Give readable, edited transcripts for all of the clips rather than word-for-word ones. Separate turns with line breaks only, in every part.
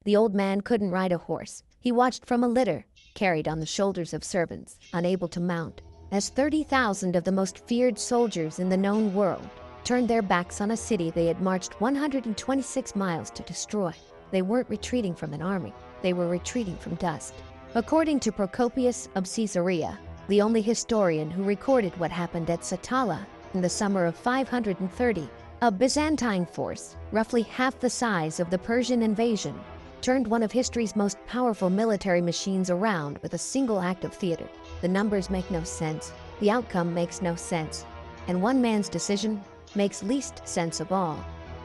The old man couldn't ride a horse. He watched from a litter, carried on the shoulders of servants, unable to mount, as 30,000 of the most feared soldiers in the known world turned their backs on a city they had marched 126 miles to destroy. They weren't retreating from an army, they were retreating from dust. According to Procopius of Caesarea, the only historian who recorded what happened at Satala in the summer of 530, a Byzantine force, roughly half the size of the Persian invasion, turned one of history's most powerful military machines around with a single act of theater. The numbers make no sense, the outcome makes no sense, and one man's decision makes least sense of all.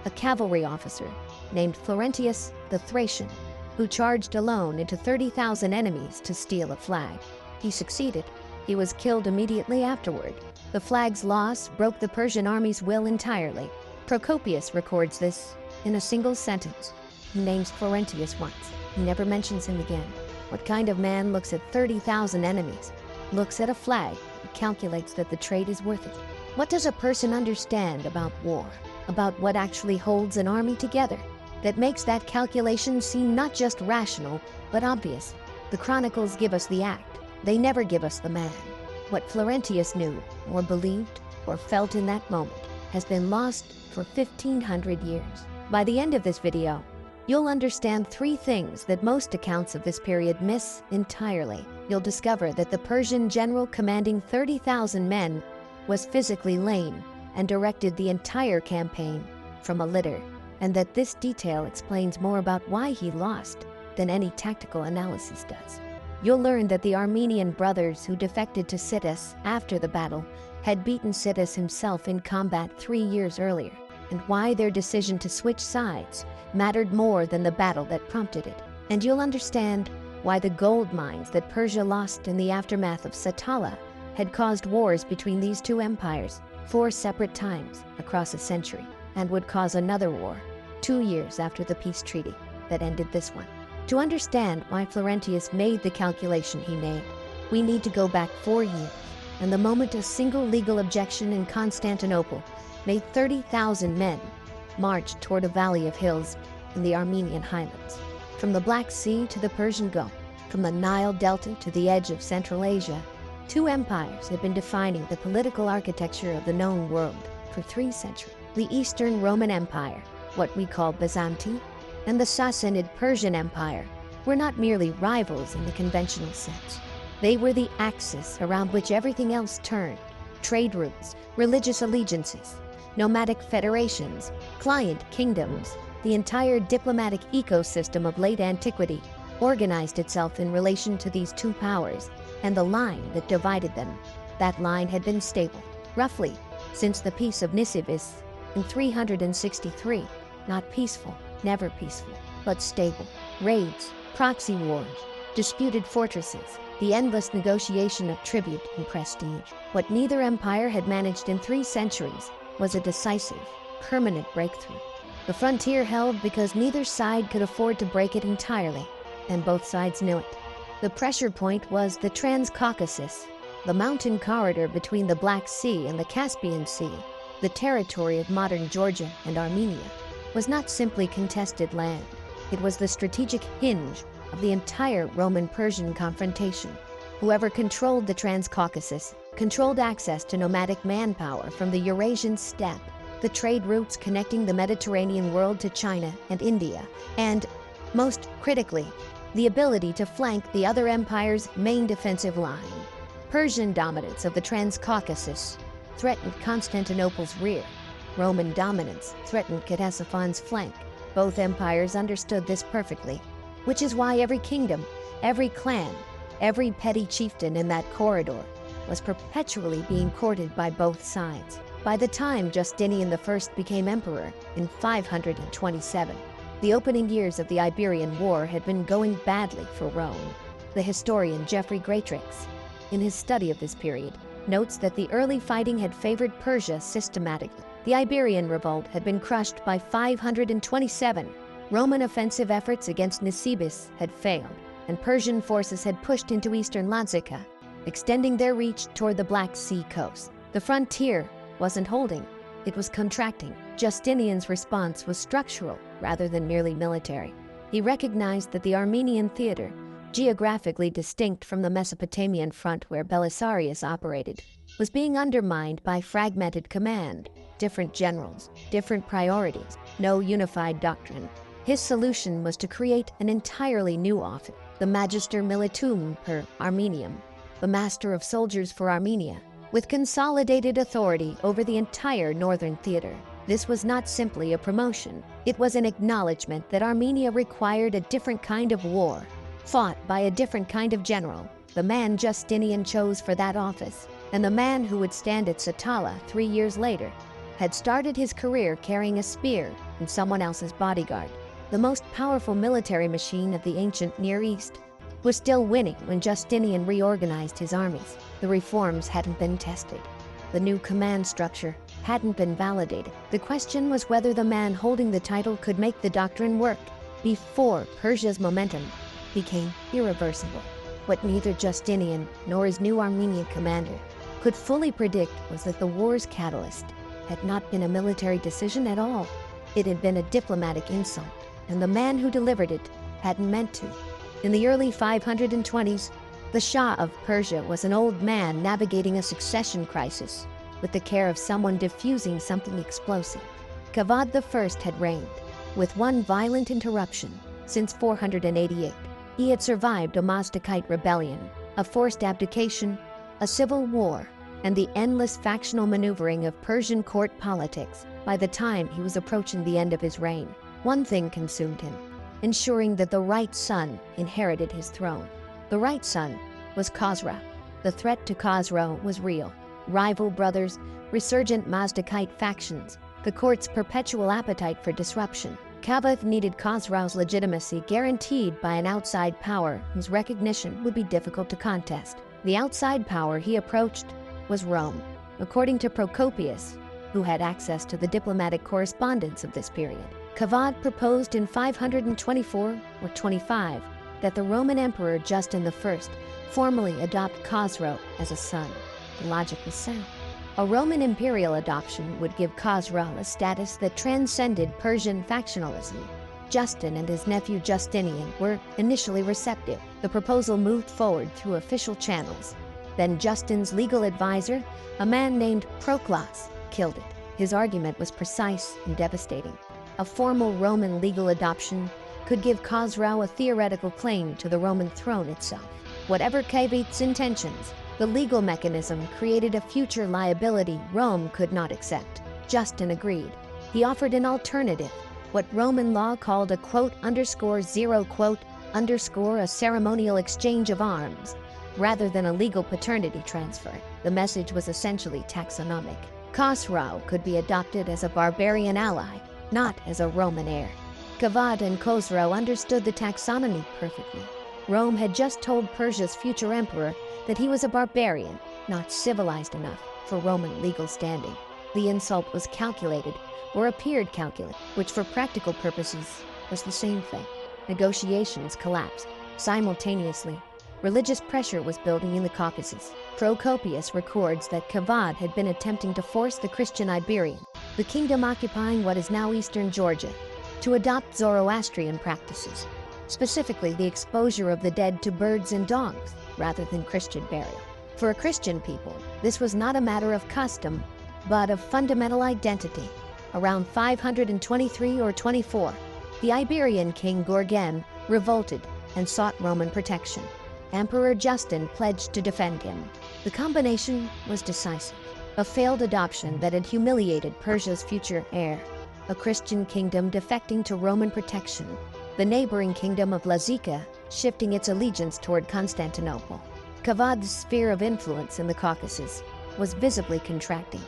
A cavalry officer named Florentius the Thracian, who charged alone into 30,000 enemies to steal a flag. He succeeded. He was killed immediately afterward. The flag's loss broke the Persian army's will entirely. Procopius records this in a single sentence. He names Florentius once. He never mentions him again. What kind of man looks at 30,000 enemies, looks at a flag, and calculates that the trade is worth it? What does a person understand about war, about what actually holds an army together, that makes that calculation seem not just rational, but obvious? The chronicles give us the act. They never give us the man. What Florentius knew, or believed, or felt in that moment has been lost for 1,500 years. By the end of this video, you'll understand 3 things that most accounts of this period miss entirely. You'll discover that the Persian general commanding 30,000 men was physically lame and directed the entire campaign from a litter, and that this detail explains more about why he lost than any tactical analysis does. You'll learn that the Armenian brothers who defected to Sittas after the battle had beaten Sittas himself in combat 3 years earlier, and why their decision to switch sides mattered more than the battle that prompted it. And you'll understand why the gold mines that Persia lost in the aftermath of Satala had caused wars between these two empires 4 separate times across a century, and would cause another war 2 years after the peace treaty that ended this one. To understand why Florentius made the calculation he made, we need to go back 4 years, and the moment a single legal objection in Constantinople made 30,000 men march toward a valley of hills in the Armenian highlands. From the Black Sea to the Persian Gulf, from the Nile Delta to the edge of Central Asia, 2 empires had been defining the political architecture of the known world for 3 centuries. The Eastern Roman Empire, what we call Byzantine, and the Sassanid Persian Empire were not merely rivals in the conventional sense. They were the axis around which everything else turned: trade routes, religious allegiances, nomadic federations, client kingdoms. The entire diplomatic ecosystem of late antiquity organized itself in relation to these 2 powers, and the line that divided them, that line had been stable, roughly, since the Peace of Nisibis in 363. Not peaceful, never peaceful, but stable. Raids, proxy wars, disputed fortresses, the endless negotiation of tribute and prestige. What neither empire had managed in 3 centuries was a decisive, permanent breakthrough. The frontier held because neither side could afford to break it entirely, and both sides knew it. The pressure point was the Transcaucasus, the mountain corridor between the Black Sea and the Caspian Sea. The territory of modern Georgia and Armenia was not simply contested land. It was the strategic hinge of the entire Roman-Persian confrontation. Whoever controlled the Transcaucasus controlled access to nomadic manpower from the Eurasian steppe, the trade routes connecting the Mediterranean world to China and India, and, most critically, the ability to flank the other empire's main defensive line. Persian dominance of the Transcaucasus threatened Constantinople's rear. Roman dominance threatened Ctesiphone's flank. Both empires understood this perfectly, which is why every kingdom, every clan, every petty chieftain in that corridor was perpetually being courted by both sides. By the time Justinian I became emperor in 527, the opening years of the Iberian War had been going badly for Rome. The historian Geoffrey Greatrix, in his study of this period, notes that the early fighting had favored Persia systematically. The Iberian revolt had been crushed by 527. Roman offensive efforts against Nisibis had failed, and Persian forces had pushed into eastern Lazica, extending their reach toward the Black Sea coast. The frontier wasn't holding, it was contracting. Justinian's response was structural rather than merely military. He recognized that the Armenian theater, geographically distinct from the Mesopotamian front where Belisarius operated, was being undermined by fragmented command, different generals, different priorities, no unified doctrine. His solution was to create an entirely new office, the Magister Militum per Armenium, the Master of Soldiers for Armenia, with consolidated authority over the entire northern theater. This was not simply a promotion. It was an acknowledgement that Armenia required a different kind of war, fought by a different kind of general, the man Justinian chose for that office, and the man who would stand at Satala 3 years later, had started his career carrying a spear in someone else's bodyguard. The most powerful military machine of the ancient Near East was still winning when Justinian reorganized his armies. The reforms hadn't been tested. The new command structure hadn't been validated. The question was whether the man holding the title could make the doctrine work before Persia's momentum became irreversible. What neither Justinian nor his new Armenian commander could fully predict was that the war's catalyst had not been a military decision at all. It had been a diplomatic insult, and the man who delivered it hadn't meant to. In the early 520s, the Shah of Persia was an old man navigating a succession crisis with the care of someone diffusing something explosive. Kavad I had reigned, with one violent interruption, since 488. He had survived a Mazdakite rebellion, a forced abdication, a civil war, and the endless factional maneuvering of Persian court politics. By the time he was approaching the end of his reign, one thing consumed him: ensuring that the right son inherited his throne. The right son was Khosrau. The threat to Khosrau was real. Rival brothers, resurgent Mazdakite factions, the court's perpetual appetite for disruption. Kavad needed Khosrau's legitimacy guaranteed by an outside power whose recognition would be difficult to contest. The outside power he approached was Rome. According to Procopius, who had access to the diplomatic correspondence of this period, Kavad proposed in 524 or 25 that the Roman Emperor Justin I formally adopt Khosrau as a son. The logic was sound. A Roman imperial adoption would give Khosrau a status that transcended Persian factionalism. Justin and his nephew Justinian were initially receptive. The proposal moved forward through official channels. Then Justin's legal advisor, a man named Proclus, killed it. His argument was precise and devastating. A formal Roman legal adoption could give Khosrau a theoretical claim to the Roman throne itself. Whatever Kavit's intentions, the legal mechanism created a future liability Rome could not accept. Justin agreed. He offered an alternative, what Roman law called a "0 a ceremonial exchange of arms, rather than a legal paternity transfer. The message was essentially taxonomic. Khosrau could be adopted as a barbarian ally, not as a Roman heir. Kavad and Khosrau understood the taxonomy perfectly. Rome had just told Persia's future emperor that he was a barbarian, not civilized enough for Roman legal standing. The insult was calculated, or appeared calculated, which for practical purposes was the same thing. Negotiations collapsed. Simultaneously, religious pressure was building in the Caucasus. Procopius records that Kavad had been attempting to force the Christian Iberian, the kingdom occupying what is now eastern Georgia, to adopt Zoroastrian practices, specifically the exposure of the dead to birds and dogs, rather than Christian burial. For a Christian people, this was not a matter of custom, but of fundamental identity. Around 523 or 24, the Iberian king Gorgen revolted and sought Roman protection. Emperor Justin pledged to defend him. The combination was decisive. A failed adoption that had humiliated Persia's future heir, a Christian kingdom defecting to Roman protection, the neighboring kingdom of Lazica shifting its allegiance toward Constantinople. Kavad's sphere of influence in the Caucasus was visibly contracting.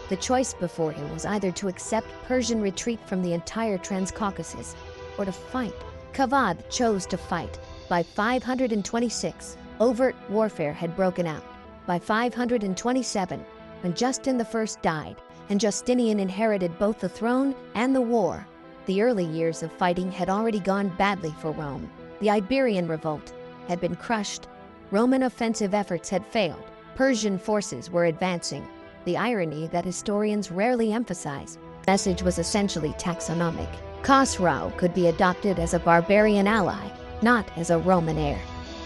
The choice before him was either to accept Persian retreat from the entire Transcaucasus or to fight. Kavad chose to fight. By 526, overt warfare had broken out. By 527, when Justin I died and Justinian inherited both the throne and the war, the early years of fighting had already gone badly for Rome. The Iberian revolt had been crushed. Roman offensive efforts had failed. Persian forces were advancing. The irony that historians rarely emphasize. The message was essentially taxonomic. Khosrau could be adopted as a barbarian ally, not as a Roman heir.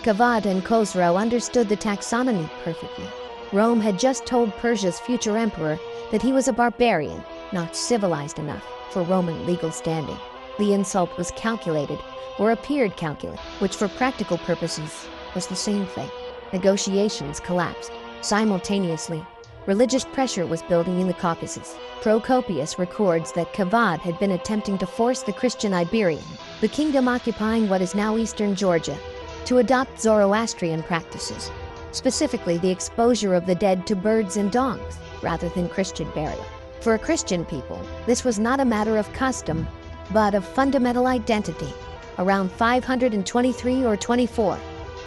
Kavad and Khosrau understood the taxonomy perfectly. Rome had just told Persia's future emperor that he was a barbarian, not civilized enough for Roman legal standing. The insult was calculated, or appeared calculated, which for practical purposes was the same thing. Negotiations collapsed. Simultaneously, religious pressure was building in the Caucasus. Procopius records that Kavad had been attempting to force the Christian Iberian, the kingdom occupying what is now eastern Georgia, to adopt Zoroastrian practices, specifically the exposure of the dead to birds and dogs, rather than Christian burial. For Christian people, this was not a matter of custom, but of fundamental identity. Around 523 or 24,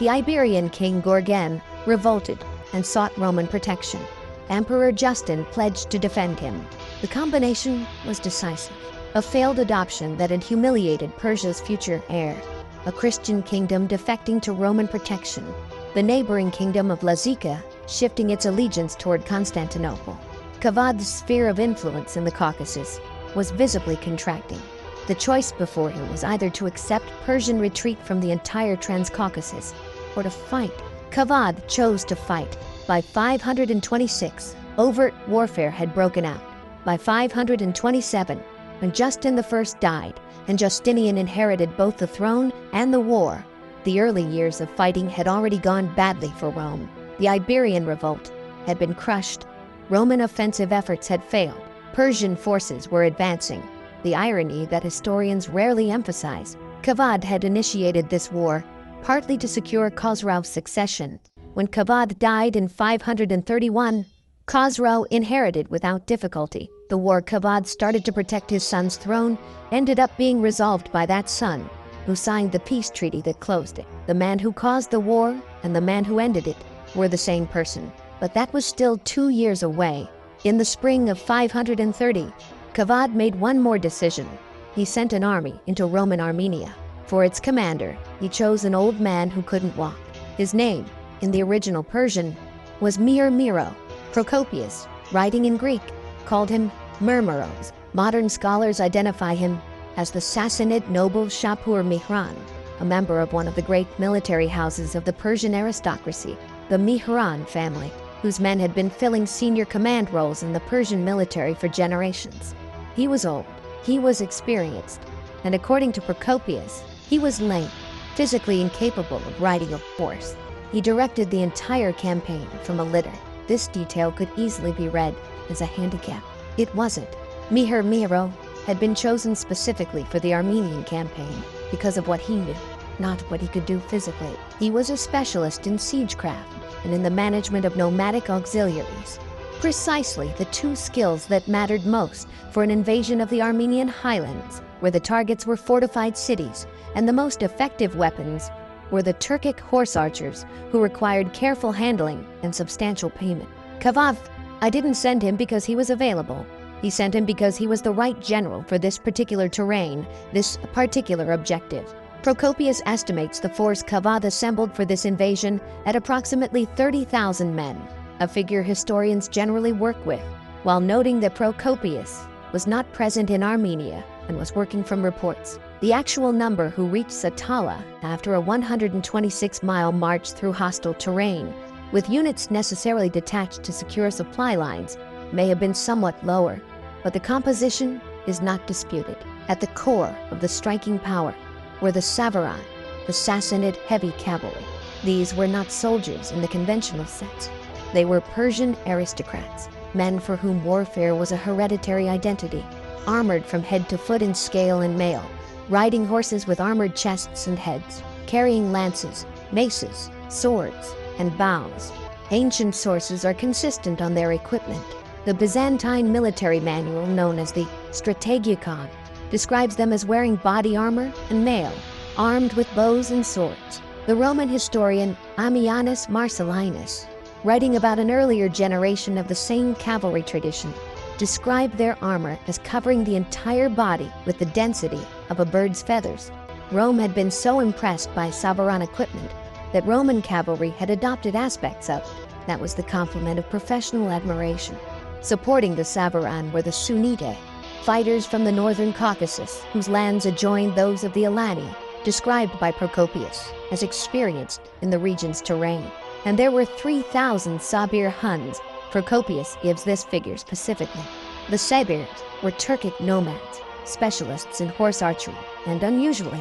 the Iberian king Gorgan revolted and sought Roman protection. Emperor Justin pledged to defend him. The combination was decisive. A failed adoption that had humiliated Persia's future heir, a Christian kingdom defecting to Roman protection, the neighboring kingdom of Lazica shifting its allegiance toward Constantinople. Kavad's sphere of influence in the Caucasus was visibly contracting. The choice before him was either to accept Persian retreat from the entire Transcaucasus or to fight. Kavad chose to fight. By 526, overt warfare had broken out. By 527, when Justin I died and Justinian inherited both the throne and the war, the early years of fighting had already gone badly for Rome. The Iberian revolt had been crushed. Roman offensive efforts had failed. Persian forces were advancing. The irony that historians rarely emphasize, Kavad had initiated this war partly to secure Khosrau's succession. When Kavad died in 531, Khosrau inherited without difficulty. The war Kavad started to protect his son's throne ended up being resolved by that son, who signed the peace treaty that closed it. The man who caused the war and the man who ended it were the same person. But that was still 2 years away. In the spring of 530, Kavad made one more decision. He sent an army into Roman Armenia. For its commander, he chose an old man who couldn't walk. His name, in the original Persian, was Miro. Procopius, writing in Greek, called him Murmuros. Modern scholars identify him as the Sassanid noble Shapur Mihran, a member of one of the great military houses of the Persian aristocracy, the Mihran family, whose men had been filling senior command roles in the Persian military for generations. He was old, he was experienced, and according to Procopius, he was lame, physically incapable of riding a horse. He directed the entire campaign from a litter. This detail could easily be read as a handicap. It wasn't. Miro had been chosen specifically for the Armenian campaign because of what he knew, not what he could do physically. He was a specialist in siegecraft and in the management of nomadic auxiliaries. Precisely the two skills that mattered most for an invasion of the Armenian highlands, where the targets were fortified cities, and the most effective weapons were the Turkic horse archers, who required careful handling and substantial payment. Kavad, I didn't send him because he was available. He sent him because he was the right general for this particular terrain, this particular objective. Procopius estimates the force Kavad assembled for this invasion at approximately 30,000 men, a figure historians generally work with, while noting that Procopius was not present in Armenia and was working from reports. The actual number who reached Satala after a 126-mile march through hostile terrain, with units necessarily detached to secure supply lines, may have been somewhat lower, but the composition is not disputed. At the core of the striking power were the Savaran, the Sassanid heavy cavalry. These were not soldiers in the conventional sense. They were Persian aristocrats, men for whom warfare was a hereditary identity, armored from head to foot in scale and mail, riding horses with armored chests and heads, carrying lances, maces, swords, and bows. Ancient sources are consistent on their equipment. The Byzantine military manual, known as the Strategikon, describes them as wearing body armor and mail, armed with bows and swords. The Roman historian Ammianus Marcellinus, writing about an earlier generation of the same cavalry tradition, described their armor as covering the entire body with the density of a bird's feathers. Rome had been so impressed by Savaran equipment that Roman cavalry had adopted aspects of it. That was the complement of professional admiration. Supporting the Savaran were the Sunnite, fighters from the northern Caucasus, whose lands adjoined those of the Alani, described by Procopius as experienced in the region's terrain. And there were 3,000 Sabir Huns. Procopius gives this figure specifically. The Sabirs were Turkic nomads, specialists in horse archery, and unusually,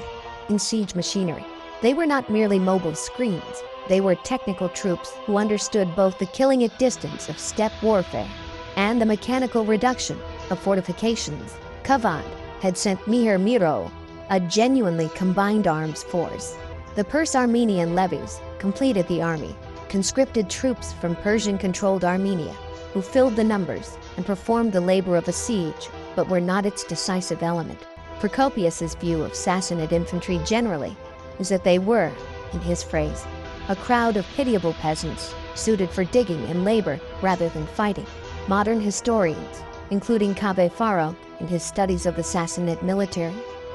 in siege machinery. They were not merely mobile screens. They were technical troops who understood both the killing at distance of steppe warfare and the mechanical reduction of fortifications. Kavad had sent Mihir Miro, a genuinely combined arms force. The Perse-Armenian levies completed the army, conscripted troops from Persian-controlled Armenia, who filled the numbers and performed the labor of a siege, but were not its decisive element. Procopius's view of Sassanid infantry generally is that they were, in his phrase, a crowd of pitiable peasants suited for digging and labor rather than fighting. Modern historians, including Kaveh Faro in his studies of the Sassanid military,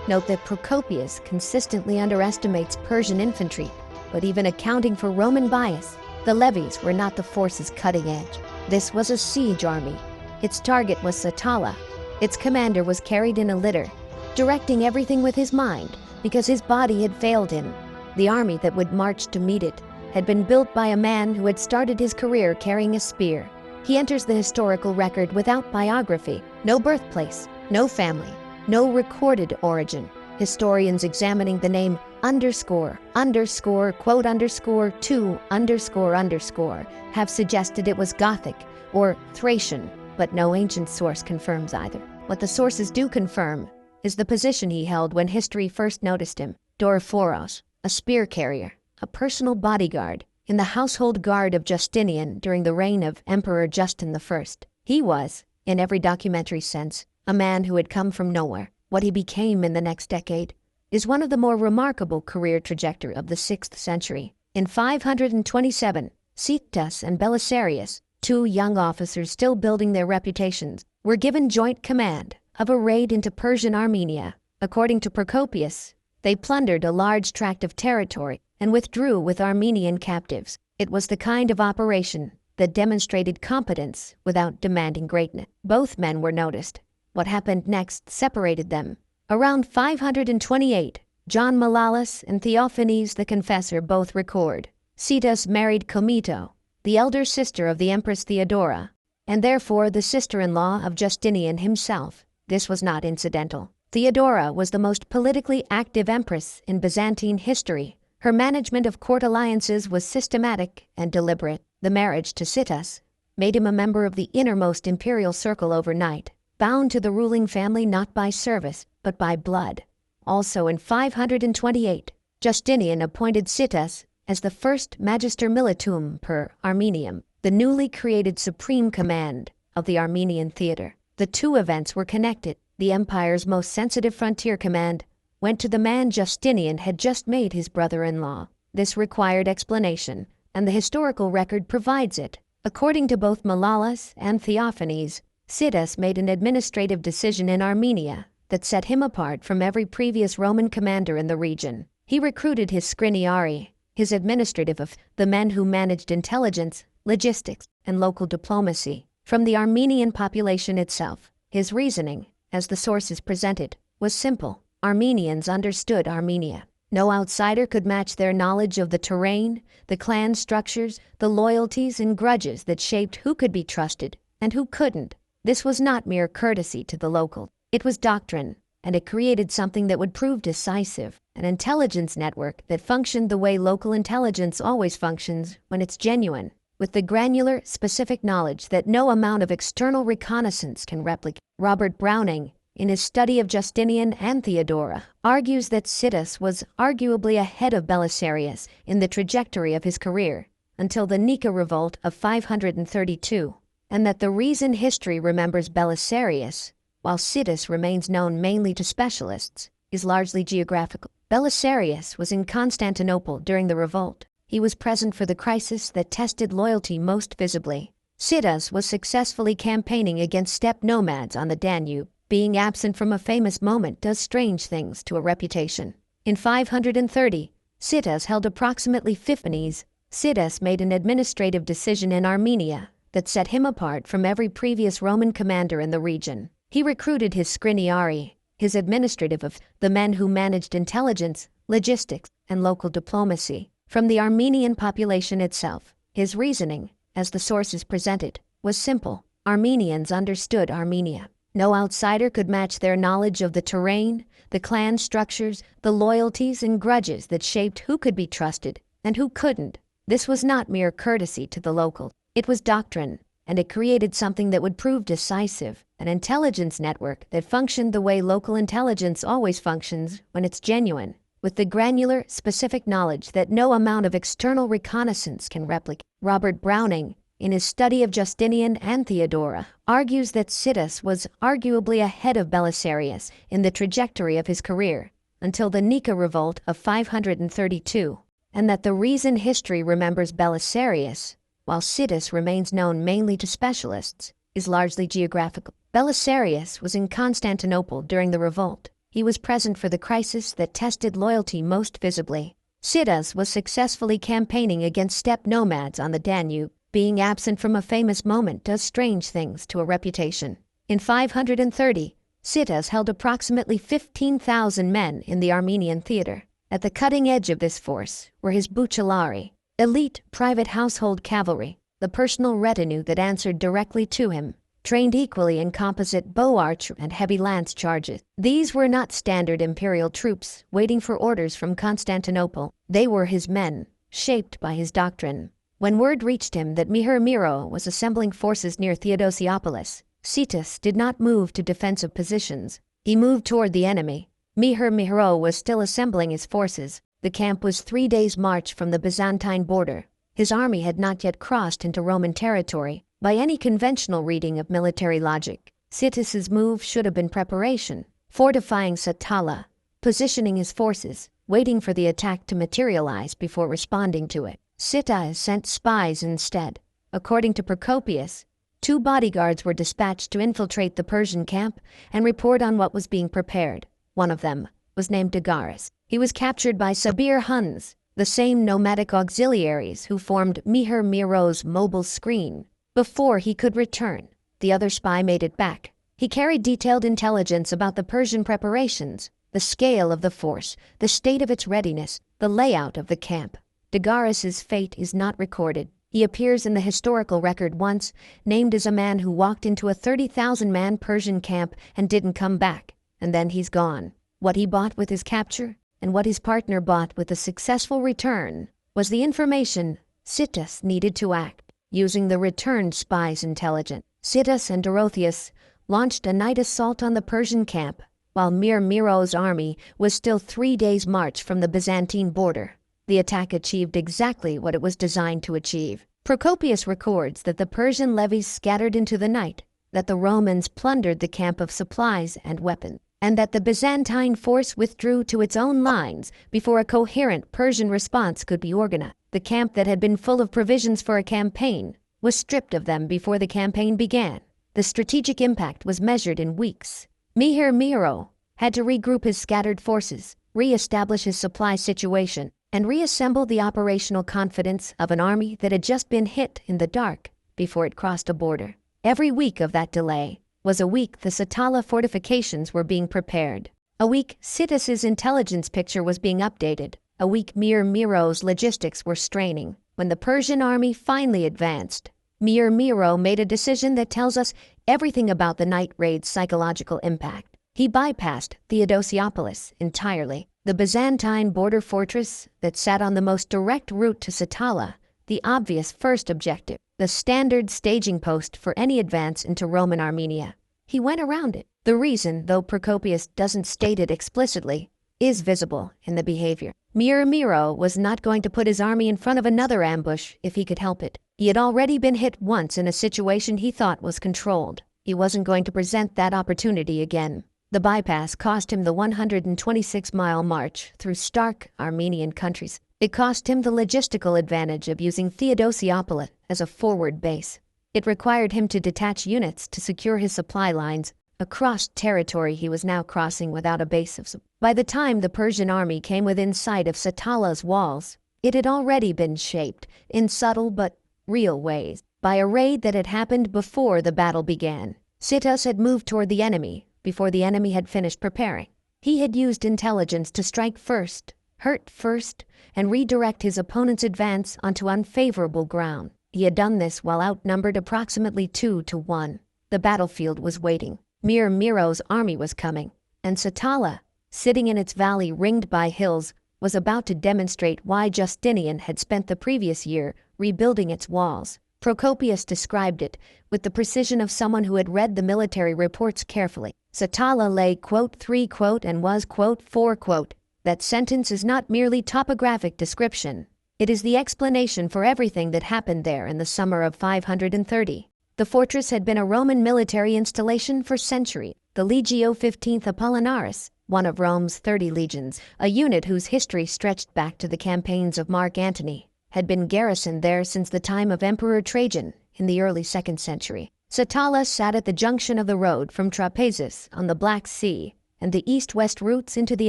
note that Procopius consistently underestimates Persian infantry, but even accounting for Roman bias, the levies were not the force's cutting edge. This was a siege army. Its target was Satala. Its commander was carried in a litter, directing everything with his mind because his body had failed him. The army that would march to meet it had been built by a man who had started his career carrying a spear. He enters the historical record without biography, no birthplace, no family, no recorded origin. Historians examining the name __quote_2__ have suggested it was Gothic or Thracian, but no ancient source confirms either. What the sources do confirm is the position he held when history first noticed him. Dorophoros, a spear carrier, a personal bodyguard in the household guard of Justinian during the reign of Emperor Justin I. He was, in every documentary sense, a man who had come from nowhere. What he became in the next decade is one of the more remarkable career trajectory of the 6th century. In 527, Sittas and Belisarius, two young officers still building their reputations, were given joint command of a raid into Persian Armenia. According to Procopius, they plundered a large tract of territory and withdrew with Armenian captives. It was the kind of operation that demonstrated competence without demanding greatness. Both men were noticed. What happened next separated them. Around 528, John Malalas and Theophanes the Confessor both record. Sittas married Comito, the elder sister of the Empress Theodora, and therefore the sister-in-law of Justinian himself. This was not incidental. Theodora was the most politically active empress in Byzantine history. Her management of court alliances was systematic and deliberate. The marriage to Sittas made him a member of the innermost imperial circle overnight, bound to the ruling family not by service, but by blood. Also in 528, Justinian appointed Sittas as the first Magister Militum per Armenium, the newly created supreme command of the Armenian theater. The two events were connected. The empire's most sensitive frontier command went to the man Justinian had just made his brother-in-law. This required explanation, and the historical record provides it. According to both Malalas and Theophanes, Sittas made an administrative decision in Armenia that set him apart from every previous Roman commander in the region. He recruited his scriniari, his administrative of the men who managed intelligence, logistics, and local diplomacy, from the Armenian population itself. His reasoning, as the sources presented, was simple. Armenians understood Armenia. No outsider could match their knowledge of the terrain, the clan structures, the loyalties and grudges that shaped who could be trusted and who couldn't. This was not mere courtesy to the local. It was doctrine, and it created something that would prove decisive, an intelligence network that functioned the way local intelligence always functions when it's genuine, with the granular, specific knowledge that no amount of external reconnaissance can replicate. Robert Browning, in his study of Justinian and Theodora, argues that Sittas was arguably ahead of Belisarius in the trajectory of his career until the Nika revolt of 532, and that the reason history remembers Belisarius, while Sittas remains known mainly to specialists, is largely geographical. Belisarius was in Constantinople during the revolt. He was present for the crisis that tested loyalty most visibly. Sittas was successfully campaigning against steppe nomads on the Danube. Being absent from a famous moment does strange things to a reputation. In 530, Sittas held approximately 50. Sittas made an administrative decision in Armenia that set him apart from every previous Roman commander in the region. He recruited his scriniari, his administrative of the men who managed intelligence, logistics, and local diplomacy, from the Armenian population itself. His reasoning, as the sources presented, was simple. Armenians understood Armenia. No outsider could match their knowledge of the terrain, the clan structures, the loyalties and grudges that shaped who could be trusted and who couldn't. This was not mere courtesy to the local. It was doctrine, and it created something that would prove decisive, an intelligence network that functioned the way local intelligence always functions when it's genuine, with the granular, specific knowledge that no amount of external reconnaissance can replicate. Robert Browning, in his study of Justinian and Theodora, argues that Sittas was arguably ahead of Belisarius in the trajectory of his career until the Nika revolt of 532, and that the reason history remembers Belisarius, while Sittas remains known mainly to specialists, is largely geographical. Belisarius was in Constantinople during the revolt. He was present for the crisis that tested loyalty most visibly. Sittas was successfully campaigning against steppe nomads on the Danube. Being absent from a famous moment does strange things to a reputation. In 530, Sittas held approximately 15,000 men in the Armenian theater. At the cutting edge of this force were his bucellari, elite private household cavalry, the personal retinue that answered directly to him, trained equally in composite bow archery and heavy lance charges. These were not standard imperial troops waiting for orders from Constantinople. They were his men, shaped by his doctrine. When word reached him that Mihir Miro was assembling forces near Theodosiopolis, Sittas did not move to defensive positions. He moved toward the enemy. Mihir Miro was still assembling his forces. The camp was 3 days' march from the Byzantine border. His army had not yet crossed into Roman territory. By any conventional reading of military logic, Sittas's move should have been preparation, fortifying Satala, positioning his forces, waiting for the attack to materialize before responding to it. Sittas sent spies instead. According to Procopius, 2 bodyguards were dispatched to infiltrate the Persian camp and report on what was being prepared. One of them was named Dagaris. He was captured by Sabir Huns, the same nomadic auxiliaries who formed Mihir Miro's mobile screen. Before he could return, the other spy made it back. He carried detailed intelligence about the Persian preparations, the scale of the force, the state of its readiness, the layout of the camp. Dagaris's fate is not recorded. He appears in the historical record once, named as a man who walked into a 30,000-man Persian camp and didn't come back, and then he's gone. What he bought with his capture, and what his partner bought with a successful return, was the information Sittas needed to act. Using the returned spy's intelligence, Sittas and Dorotheus launched a night assault on the Persian camp, while Mir Miro's army was still 3 days' march from the Byzantine border. The attack achieved exactly what it was designed to achieve. Procopius records that the Persian levies scattered into the night, that the Romans plundered the camp of supplies and weapons, and that the Byzantine force withdrew to its own lines before a coherent Persian response could be organized. The camp that had been full of provisions for a campaign was stripped of them before the campaign began. The strategic impact was measured in weeks. Mihir Miro had to regroup his scattered forces, re-establish his supply situation, and reassemble the operational confidence of an army that had just been hit in the dark before it crossed a border. Every week of that delay was a week the Satala fortifications were being prepared. A week Sittas's intelligence picture was being updated. A week Mir Miro's logistics were straining. When the Persian army finally advanced, Mir Miro made a decision that tells us everything about the night raid's psychological impact. He bypassed Theodosiopolis entirely, the Byzantine border fortress that sat on the most direct route to Satala, the obvious first objective, the standard staging post for any advance into Roman Armenia. He went around it. The reason, though Procopius doesn't state it explicitly, is visible in the behavior. Mir Miro was not going to put his army in front of another ambush if he could help it. He had already been hit once in a situation he thought was controlled. He wasn't going to present that opportunity again. The bypass cost him the 126-mile march through stark Armenian countries. It cost him the logistical advantage of using Theodosiopolis as a forward base. It required him to detach units to secure his supply lines across territory he was now crossing without a base of supply. By the time the Persian army came within sight of Satala's walls, it had already been shaped, in subtle but real ways, by a raid that had happened before the battle began. Sittas had moved toward the enemy before the enemy had finished preparing. He had used intelligence to strike first, hurt first, and redirect his opponent's advance onto unfavorable ground. He had done this while outnumbered approximately 2-1. The battlefield was waiting. Mir Miro's army was coming, and Satala, sitting in its valley ringed by hills, was about to demonstrate why Justinian had spent the previous year rebuilding its walls. Procopius described it with the precision of someone who had read the military reports carefully. Satala lay, quote, 3, quote, and was, quote, 4, quote. That sentence is not merely topographic description. It is the explanation for everything that happened there in the summer of 530. The fortress had been a Roman military installation for centuries. The Legio 15th Apollinaris, one of Rome's 30 legions, a unit whose history stretched back to the campaigns of Mark Antony, had been garrisoned there since the time of Emperor Trajan in the early 2nd century. Satala sat at the junction of the road from Trapezus on the Black Sea and the east-west routes into the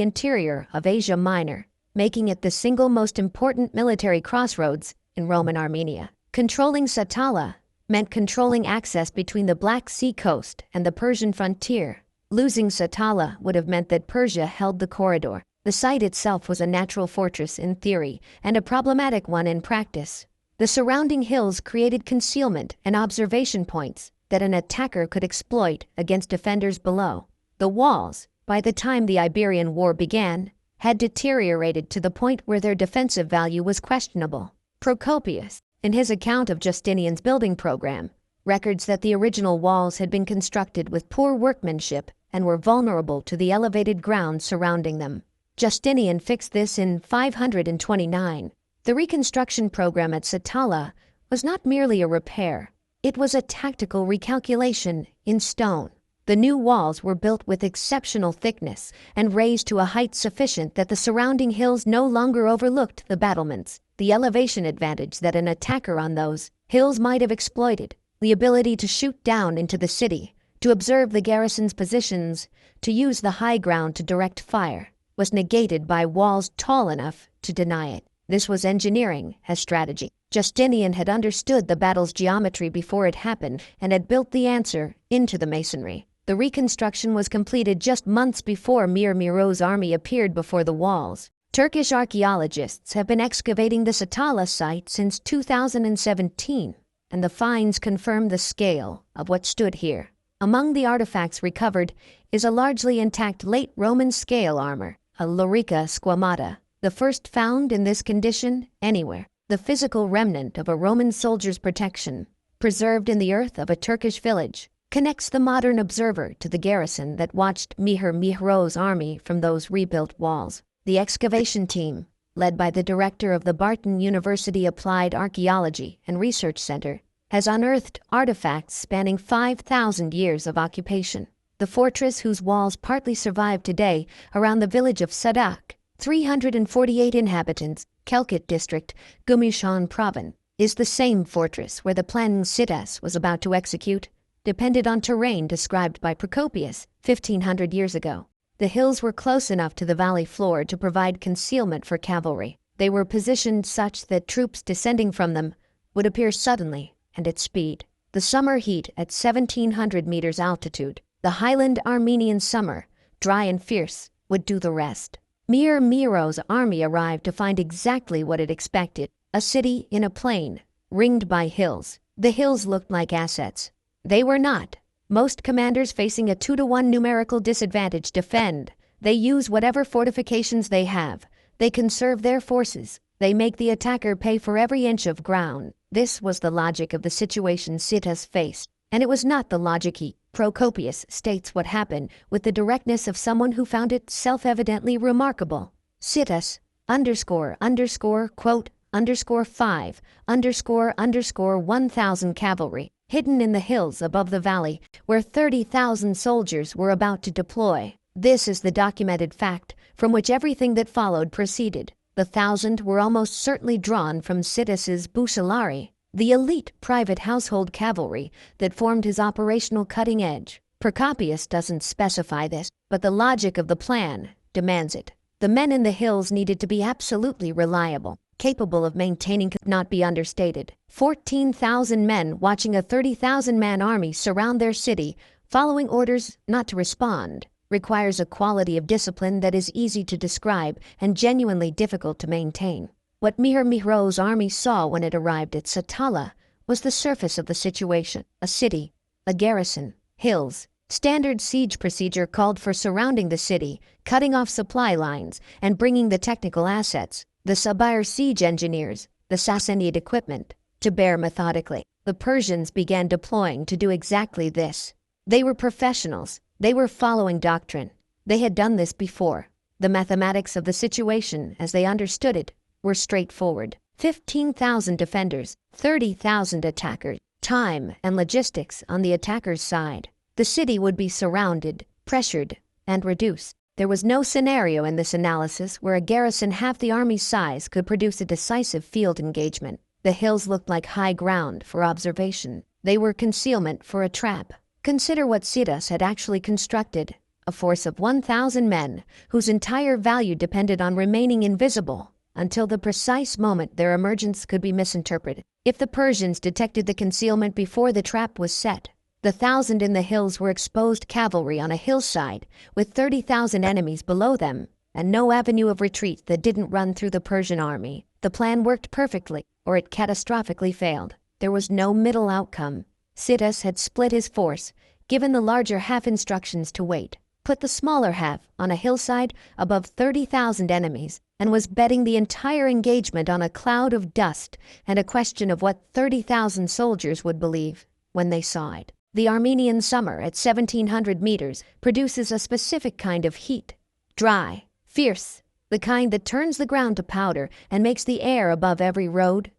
interior of Asia Minor, making it the single most important military crossroads in Roman Armenia. Controlling Satala meant controlling access between the Black Sea coast and the Persian frontier. Losing Satala would have meant that Persia held the corridor. The site itself was a natural fortress in theory and a problematic one in practice. The surrounding hills created concealment and observation points that an attacker could exploit against defenders below. The walls, by the time the Iberian War began, had deteriorated to the point where their defensive value was questionable. Procopius, in his account of Justinian's building program, records that the original walls had been constructed with poor workmanship and were vulnerable to the elevated ground surrounding them. Justinian fixed this in 529. The reconstruction program at Satala was not merely a repair, it was a tactical recalculation in stone. The new walls were built with exceptional thickness and raised to a height sufficient that the surrounding hills no longer overlooked the battlements. The elevation advantage that an attacker on those hills might have exploited, the ability to shoot down into the city, to observe the garrison's positions, to use the high ground to direct fire, was negated by walls tall enough to deny it. This was engineering as strategy. Justinian had understood the battle's geometry before it happened and had built the answer into the masonry. The reconstruction was completed just months before Mir Miro's army appeared before the walls. Turkish archaeologists have been excavating the Satala site since 2017, and the finds confirm the scale of what stood here. Among the artifacts recovered is a largely intact late Roman scale armor, a lorica squamata, the first found in this condition anywhere. The physical remnant of a Roman soldier's protection, preserved in the earth of a Turkish village, connects the modern observer to the garrison that watched Mir Miro's army from those rebuilt walls. The excavation team, led by the director of the Barton University Applied Archaeology and Research Center, has unearthed artifacts spanning 5,000 years of occupation. The fortress, whose walls partly survive today around the village of Sadak, 348 inhabitants, Kelkit district, Gümüşhane province, is the same fortress where the plan Sittas was about to execute depended on terrain described by Procopius 1,500 years ago. The hills were close enough to the valley floor to provide concealment for cavalry. They were positioned such that troops descending from them would appear suddenly and at speed. The summer heat at 1,700 meters altitude, the highland Armenian summer, dry and fierce, would do the rest. Mir Miro's army arrived to find exactly what it expected, a city in a plain, ringed by hills. The hills looked like assets. They were not. Most commanders facing a 2-1 numerical disadvantage defend. They use whatever fortifications they have. They conserve their forces. They make the attacker pay for every inch of ground. This was the logic of the situation Sittas faced, and it was not the logic Procopius states what happened with the directness of someone who found it self-evidently remarkable. Sittas, quote, _5, _1,000 cavalry, hidden in the hills above the valley where 30,000 soldiers were about to deploy. This is the documented fact from which everything that followed proceeded. The 1,000 were almost certainly drawn from Sittas's Bucellari, the elite private household cavalry that formed his operational cutting edge. Procopius doesn't specify this, but the logic of the plan demands it. The men in the hills needed to be absolutely reliable, capable of maintaining, could not be understated. 14,000 men watching a 30,000-man army surround their city Following orders not to respond requires a quality of discipline that is easy to describe and genuinely difficult to maintain. What Mihir's army saw when it arrived at Satala was the surface of the situation: a city, a garrison, hills. Standard siege procedure called for surrounding the city, cutting off supply lines, and bringing the technical assets, the Sabir siege engineers, the Sassanid equipment, to bear methodically. The Persians began deploying to do exactly this. They were professionals. They were following doctrine. They had done this before. The mathematics of the situation, as they understood it, were straightforward. 15,000 defenders, 30,000 attackers. Time and logistics on the attackers' side. The city would be surrounded, pressured, and reduced. There was no scenario in this analysis where a garrison half the army's size could produce a decisive field engagement. The hills looked like high ground for observation. They were concealment for a trap. Consider what Sittas had actually constructed: a force of 1,000 men whose entire value depended on remaining invisible until the precise moment their emergence could be misinterpreted. If the Persians detected the concealment before the trap was set, the 1,000 in the hills were exposed cavalry on a hillside with 30,000 enemies below them and no avenue of retreat that didn't run through the Persian army. The plan worked perfectly, or it catastrophically failed. There was no middle outcome. Sittas had split his force, given the larger half instructions to wait, put the smaller half on a hillside above 30,000 enemies, and was betting the entire engagement on a cloud of dust and a question of what 30,000 soldiers would believe when they saw it. The Armenian summer at 1,700 meters produces a specific kind of heat: dry, fierce, the kind that turns the ground to powder and makes the air above every road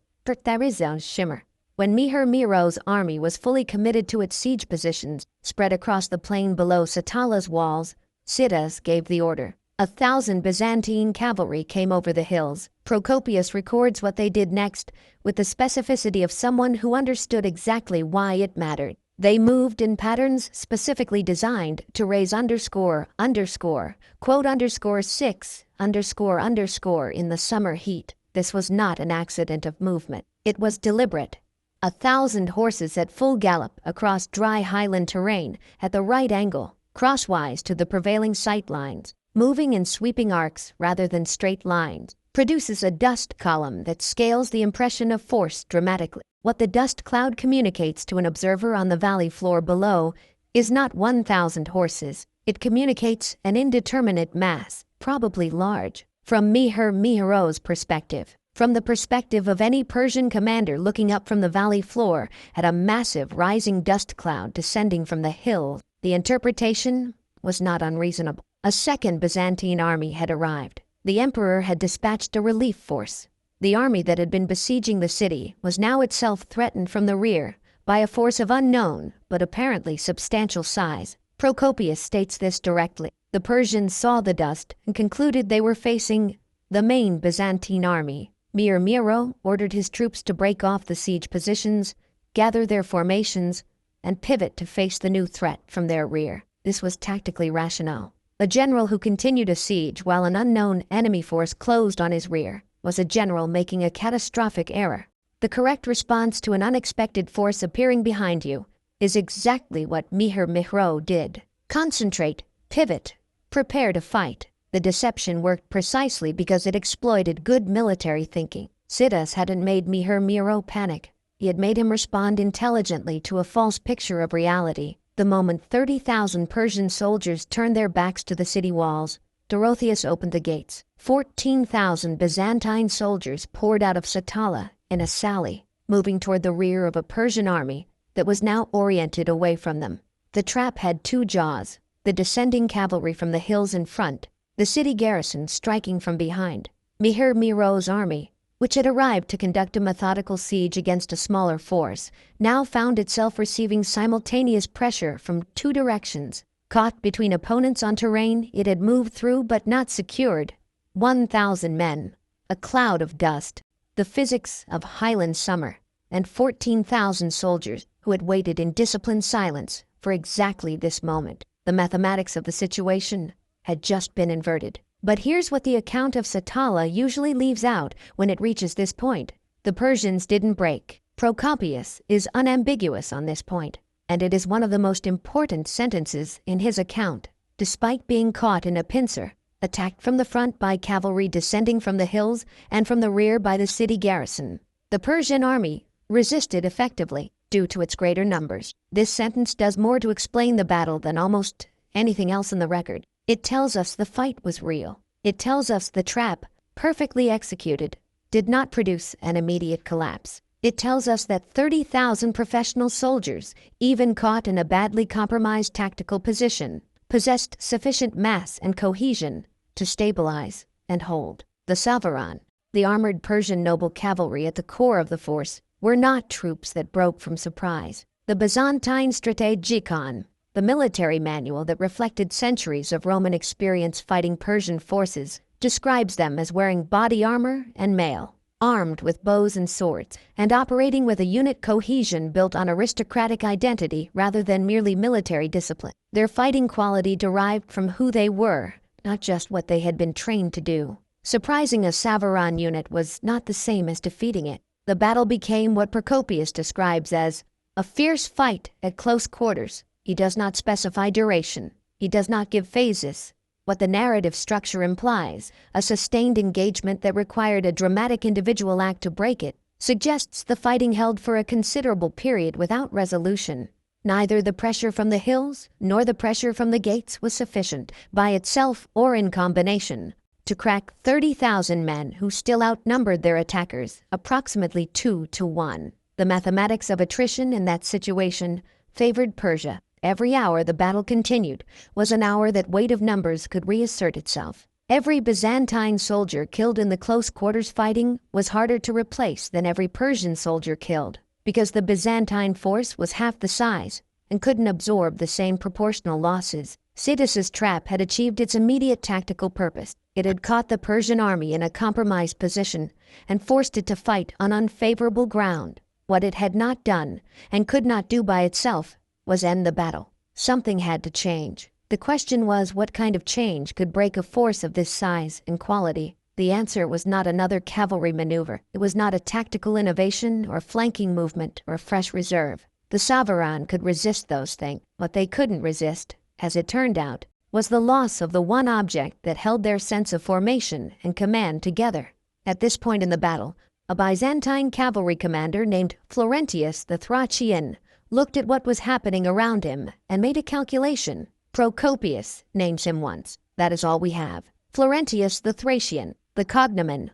shimmer. When Mihir's army was fully committed to its siege positions, spread across the plain below Satala's walls, Sittas gave the order. 1,000 Byzantine cavalry came over the hills. Procopius records what they did next with the specificity of someone who understood exactly why it mattered. They moved in patterns specifically designed to raise __, quote _6 in the summer heat. This was not an accident of movement. It was deliberate. 1,000 horses at full gallop across dry highland terrain at the right angle, crosswise to the prevailing sight lines, moving in sweeping arcs rather than straight lines, produces a dust column that scales the impression of force dramatically. What the dust cloud communicates to an observer on the valley floor below is not 1,000 horses. It communicates an indeterminate mass, probably large. From Mihir's perspective, from the perspective of any Persian commander looking up from the valley floor at a massive rising dust cloud descending from the hill, the interpretation was not unreasonable. A second Byzantine army had arrived. The emperor had dispatched a relief force. The army that had been besieging the city was now itself threatened from the rear by a force of unknown but apparently substantial size. Procopius states this directly. The Persians saw the dust and concluded they were facing the main Byzantine army. Mihir ordered his troops to break off the siege positions, gather their formations, and pivot to face the new threat from their rear. This was tactically rational. A general who continued a siege while an unknown enemy force closed on his rear was a general making a catastrophic error. The correct response to an unexpected force appearing behind you is exactly what Mihir did. Concentrate, pivot, prepare to fight. The deception worked precisely because it exploited good military thinking. Sittas hadn't made Mihir panic. He had made him respond intelligently to a false picture of reality. The moment 30,000 Persian soldiers turned their backs to the city walls, Dorotheus opened the gates. 14,000 Byzantine soldiers poured out of Satala in a sally, moving toward the rear of a Persian army that was now oriented away from them. The trap had two jaws: the descending cavalry from the hills in front, the city garrison striking from behind. Mihir's army, which had arrived to conduct a methodical siege against a smaller force, now found itself receiving simultaneous pressure from two directions. Caught between opponents on terrain it had moved through but not secured. 1,000 men, a cloud of dust, the physics of Highland summer, and 14,000 soldiers who had waited in disciplined silence for exactly this moment. The mathematics of the situation had just been inverted. But here's what the account of Satala usually leaves out when it reaches this point. The Persians didn't break. Procopius is unambiguous on this point. and it is one of the most important sentences in his account. Despite being caught in a pincer, attacked from the front by cavalry descending from the hills and from the rear by the city garrison, the Persian army resisted effectively due to its greater numbers. This sentence does more to explain the battle than almost anything else in the record. It tells us the fight was real. It tells us the trap, perfectly executed, did not produce an immediate collapse. It tells us that 30,000 professional soldiers, even caught in a badly compromised tactical position, possessed sufficient mass and cohesion to stabilize and hold. The Savaran, the armored Persian noble cavalry at the core of the force, were not troops that broke from surprise. The Byzantine Strategikon, the military manual that reflected centuries of Roman experience fighting Persian forces, describes them as wearing body armor and mail, armed with bows and swords, and operating with a unit cohesion built on aristocratic identity rather than merely military discipline. Their fighting quality derived from who they were, not just what they had been trained to do. Surprising a Savaran unit was not the same as defeating it. The battle became what Procopius describes as a fierce fight at close quarters. He does not specify duration. He does not give phases. What the narrative structure implies, a sustained engagement that required a dramatic individual act to break it, suggests the fighting held for a considerable period without resolution. Neither the pressure from the hills nor the pressure from the gates was sufficient, by itself or in combination, to crack 30,000 men who still outnumbered their attackers, approximately 2 to 1. The mathematics of attrition in that situation favored Persia. Every hour the battle continued was an hour that weight of numbers could reassert itself. Every Byzantine soldier killed in the close quarters fighting was harder to replace than every Persian soldier killed, because the Byzantine force was half the size and couldn't absorb the same proportional losses. Sittas's trap had achieved its immediate tactical purpose. It had caught the Persian army in a compromised position and forced it to fight on unfavorable ground. What it had not done, and could not do by itself, was end the battle. Something had to change. The question was what kind of change could break a force of this size and quality. The answer was not another cavalry maneuver. It was not a tactical innovation or flanking movement or a fresh reserve. The Savaran could resist those things. What they couldn't resist, as it turned out, was the loss of the one object that held their sense of formation and command together. At this point in the battle, a Byzantine cavalry commander named Florentius the Thracian looked at what was happening around him and made a calculation. Procopius names him once. That is all we have. Florentius the Thracian, the cognomen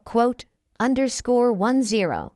quote, _10,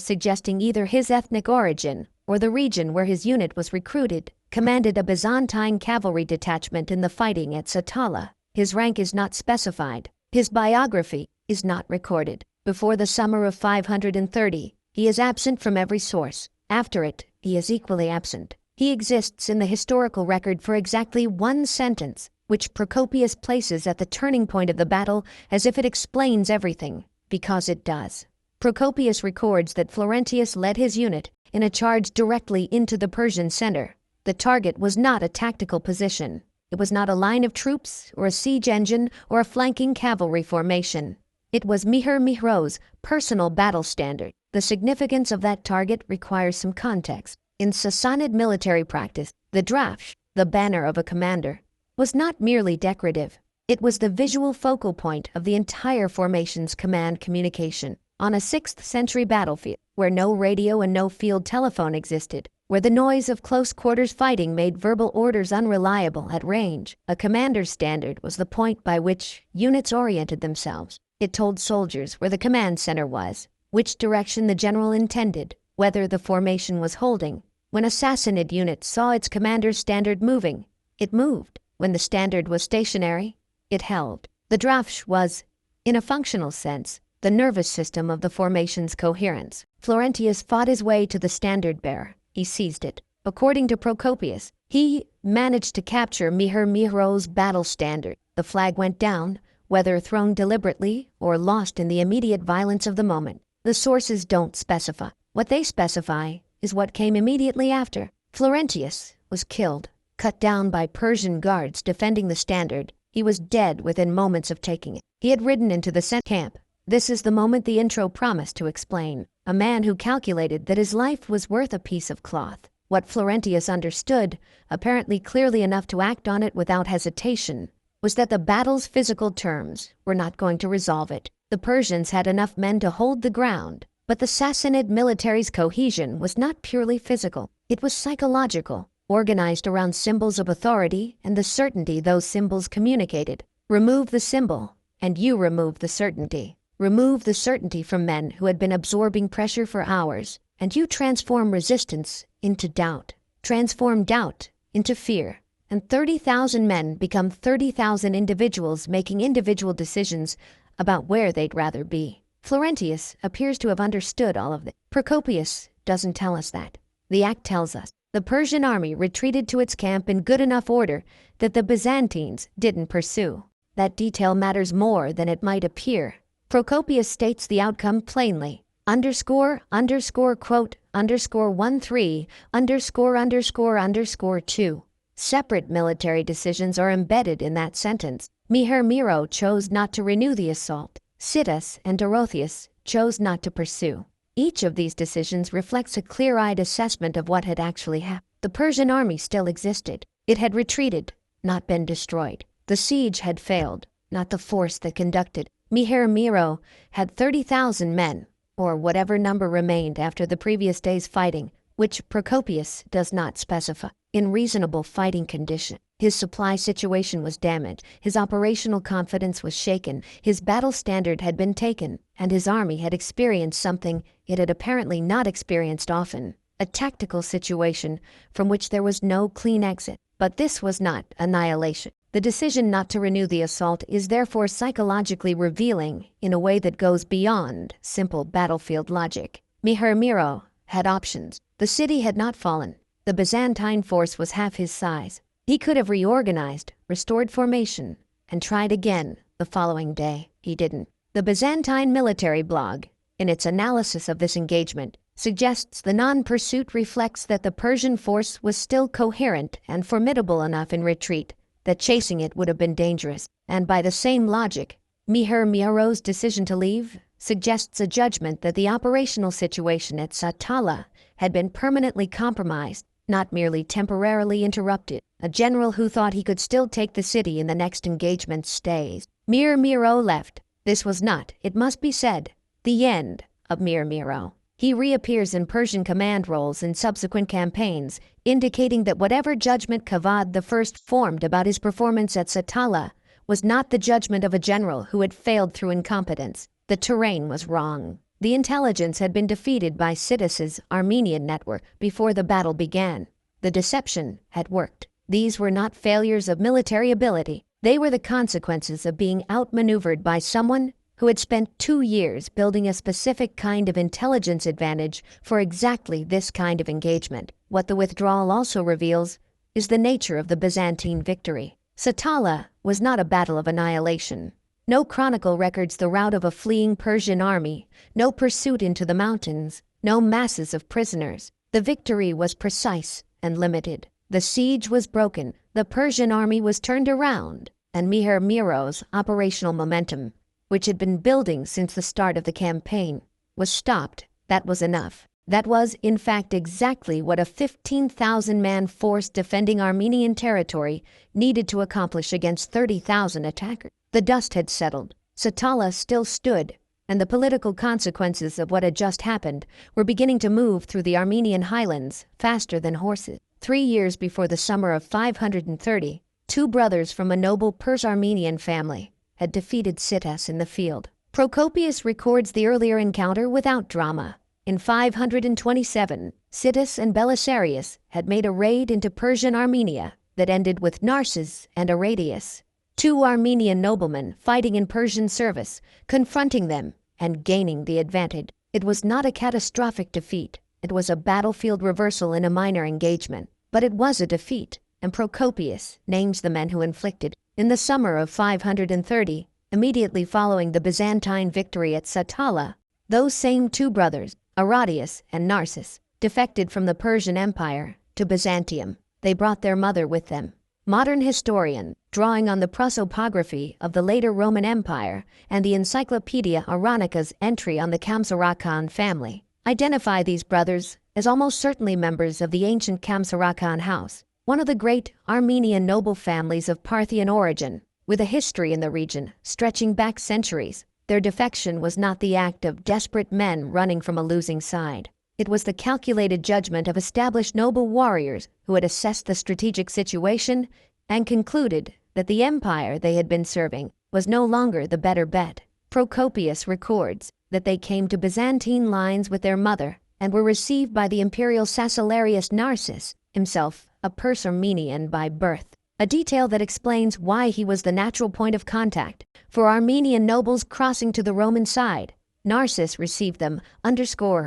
suggesting either his ethnic origin or the region where his unit was recruited, commanded a Byzantine cavalry detachment in the fighting at Satala. His rank is not specified. His biography is not recorded. Before the summer of 530, he is absent from every source. After it, he is equally absent. He exists in the historical record for exactly one sentence, which Procopius places at the turning point of the battle as if it explains everything, because it does. Procopius records that Florentius led his unit in a charge directly into the Persian center. The target was not a tactical position. It was not a line of troops or a siege engine or a flanking cavalry formation. It was Mihro's personal battle standard. The significance of that target requires some context. In Sassanid military practice, the drafsh, the banner of a commander, was not merely decorative. It was the visual focal point of the entire formation's command communication. On a 6th century battlefield, where no radio and no field telephone existed, where the noise of close quarters fighting made verbal orders unreliable at range, a commander's standard was the point by which units oriented themselves. It told soldiers where the command center was, which direction the general intended, whether the formation was holding. When a Sassanid unit saw its commander's standard moving, it moved. When the standard was stationary, it held. The drafsh was, in a functional sense, the nervous system of the formation's coherence. Florentius fought his way to the standard bearer. He seized it. According to Procopius, he managed to capture Mihro's battle standard. The flag went down, whether thrown deliberately or lost in the immediate violence of the moment. The sources don't specify. What they specify is what came immediately after. Florentius was killed, cut down by Persian guards defending the standard. He was dead within moments of taking it. He had ridden into the camp. This is the moment the intro promised to explain. a man who calculated that his life was worth a piece of cloth. What Florentius understood, apparently clearly enough to act on it without hesitation, was that the battle's physical terms were not going to resolve it. The Persians had enough men to hold the ground, but the Sassanid military's cohesion was not purely physical. It was psychological, organized around symbols of authority and the certainty those symbols communicated. Remove the symbol, and you remove the certainty. Remove the certainty from men who had been absorbing pressure for hours, and you transform resistance into doubt. Transform doubt into fear. And 30,000 men become 30,000 individuals making individual decisions about where they'd rather be. Florentius appears to have understood all of this. Procopius doesn't tell us that. The act tells us. The Persian army retreated to its camp in good enough order that the Byzantines didn't pursue. That detail matters more than it might appear. Procopius states the outcome plainly. Underscore, underscore, quote, underscore 13, underscore, underscore, underscore 2. Separate military decisions are embedded in that sentence. Miro chose not to renew the assault. Sittas and Dorotheus chose not to pursue. Each of these decisions reflects a clear-eyed assessment of what had actually happened. The Persian army still existed. It had retreated, not been destroyed. The siege had failed, not the force that conducted. Miro had 30,000 men, or whatever number remained after the previous day's fighting, which Procopius does not specify, in reasonable fighting condition. His supply situation was damaged, his operational confidence was shaken, his battle standard had been taken, and his army had experienced something it had apparently not experienced often, a tactical situation from which there was no clean exit. But this was not annihilation. The decision not to renew the assault is therefore psychologically revealing in a way that goes beyond simple battlefield logic. Miro had options. The city had not fallen. The Byzantine force was half his size. He could have reorganized, restored formation, and tried again the following day. He didn't. The Byzantine military blog, in its analysis of this engagement, suggests the non-pursuit reflects that the Persian force was still coherent and formidable enough in retreat that chasing it would have been dangerous. And by the same logic, Miro's decision to leave suggests a judgment that the operational situation at Satala had been permanently compromised, not merely temporarily interrupted. A general who thought he could still take the city in the next engagement stays. Miro left. This was not, it must be said, the end of Miro. He reappears in Persian command roles in subsequent campaigns, indicating that whatever judgment Kavad I formed about his performance at Satala was not the judgment of a general who had failed through incompetence. The terrain was wrong. The intelligence had been defeated by Sittas' Armenian network before the battle began. The deception had worked. These were not failures of military ability. They were the consequences of being outmaneuvered by someone who had spent 2 years building a specific kind of intelligence advantage for exactly this kind of engagement. What the withdrawal also reveals is the nature of the Byzantine victory. Satala was not a battle of annihilation. No chronicle records the rout of a fleeing Persian army, no pursuit into the mountains, no masses of prisoners. The victory was precise and limited. The siege was broken, the Persian army was turned around, and Miro's operational momentum, which had been building since the start of the campaign, was stopped. That was enough. That was, in fact, exactly what a 15,000-man force defending Armenian territory needed to accomplish against 30,000 attackers. The dust had settled. Satala still stood, and the political consequences of what had just happened were beginning to move through the Armenian highlands faster than horses. 3 years before the summer of 530, 2 brothers from a noble Persian-Armenian family had defeated Sittas in the field. Procopius records the earlier encounter without drama. In 527, Sittas and Belisarius had made a raid into Persian Armenia that ended with Narses and Arrhetius, 2 Armenian noblemen fighting in Persian service, confronting them and gaining the advantage. It was not a catastrophic defeat. It was a battlefield reversal in a minor engagement. But it was a defeat, and Procopius names the men who inflicted. In the summer of 530, immediately following the Byzantine victory at Satala, those same 2 brothers, Arrhetius and Narses, defected from the Persian Empire to Byzantium. They brought their mother with them. Modern historian, drawing on the prosopography of the later Roman Empire and the Encyclopedia Aronicas entry on the Kamsarakan family, identify these brothers as almost certainly members of the ancient Kamsarakan house, one of the great Armenian noble families of Parthian origin, with a history in the region stretching back centuries. Their defection was not the act of desperate men running from a losing side. It was the calculated judgment of established noble warriors who had assessed the strategic situation and concluded that the empire they had been serving was no longer the better bet. Procopius records that they came to Byzantine lines with their mother and were received by the imperial Sacellarius Narses, himself a Persian by birth, a detail that explains why he was the natural point of contact for Armenian nobles crossing to the Roman side. Narses received them quote,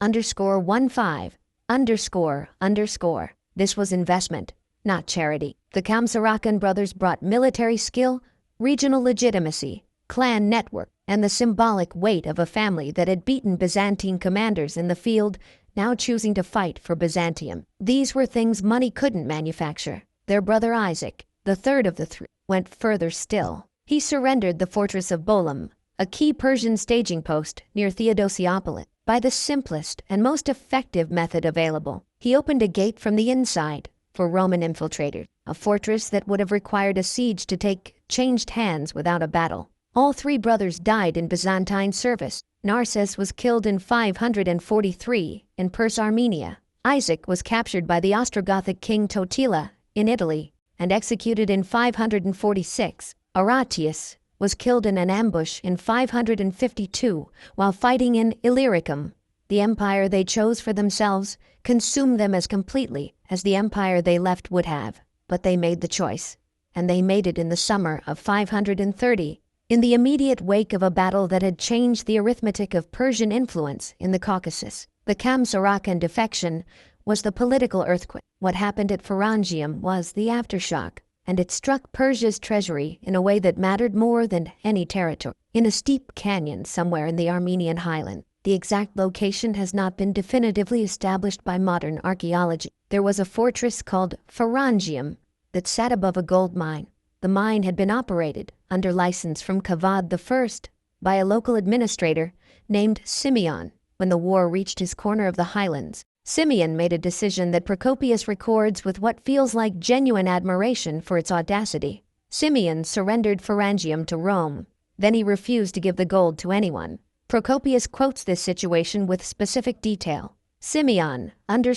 _15, __. This was investment, not charity. The Kamsarakan brothers brought military skill, regional legitimacy, clan network, and the symbolic weight of a family that had beaten Byzantine commanders in the field, now choosing to fight for Byzantium. These were things money couldn't manufacture. Their brother Isaac, the third of the three, went further still. He surrendered the fortress of Bolam, a key Persian staging post near Theodosiopolis, by the simplest and most effective method available. He opened a gate from the inside for Roman infiltrators, a fortress that would have required a siege to changed hands without a battle. All three brothers died in Byzantine service. Narses was killed in 543 in Pers Armenia. Isaac was captured by the Ostrogothic king Totila in Italy and executed in 546. Aratius was killed in an ambush in 552 while fighting in Illyricum. The empire they chose for themselves consumed them as completely as the empire they left would have. But they made the choice, and they made it in the summer of 530, in the immediate wake of a battle that had changed the arithmetic of Persian influence in the Caucasus. The Kamsarakan defection was the political earthquake. What happened at Pharangium was the aftershock, and it struck Persia's treasury in a way that mattered more than any territory. In a steep canyon somewhere in the Armenian highland, the exact location has not been definitively established by modern archaeology. There was a fortress called Pharangium that sat above a gold mine. The mine had been operated under license from Kavad I by a local administrator named Simeon. When the war reached his corner of the highlands, Simeon made a decision that Procopius records with what feels like genuine admiration for its audacity. Simeon surrendered Pharangium to Rome. Then he refused to give the gold to anyone. Procopius quotes this situation with specific detail. Simeon quote,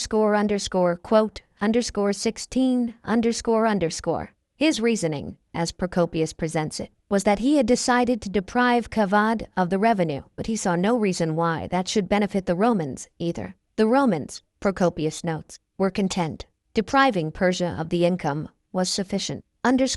_16 _. His reasoning, as Procopius presents it, was that he had decided to deprive Kavad of the revenue, but he saw no reason why that should benefit the Romans either. The Romans, Procopius notes, were content. Depriving Persia of the income was sufficient. Quote,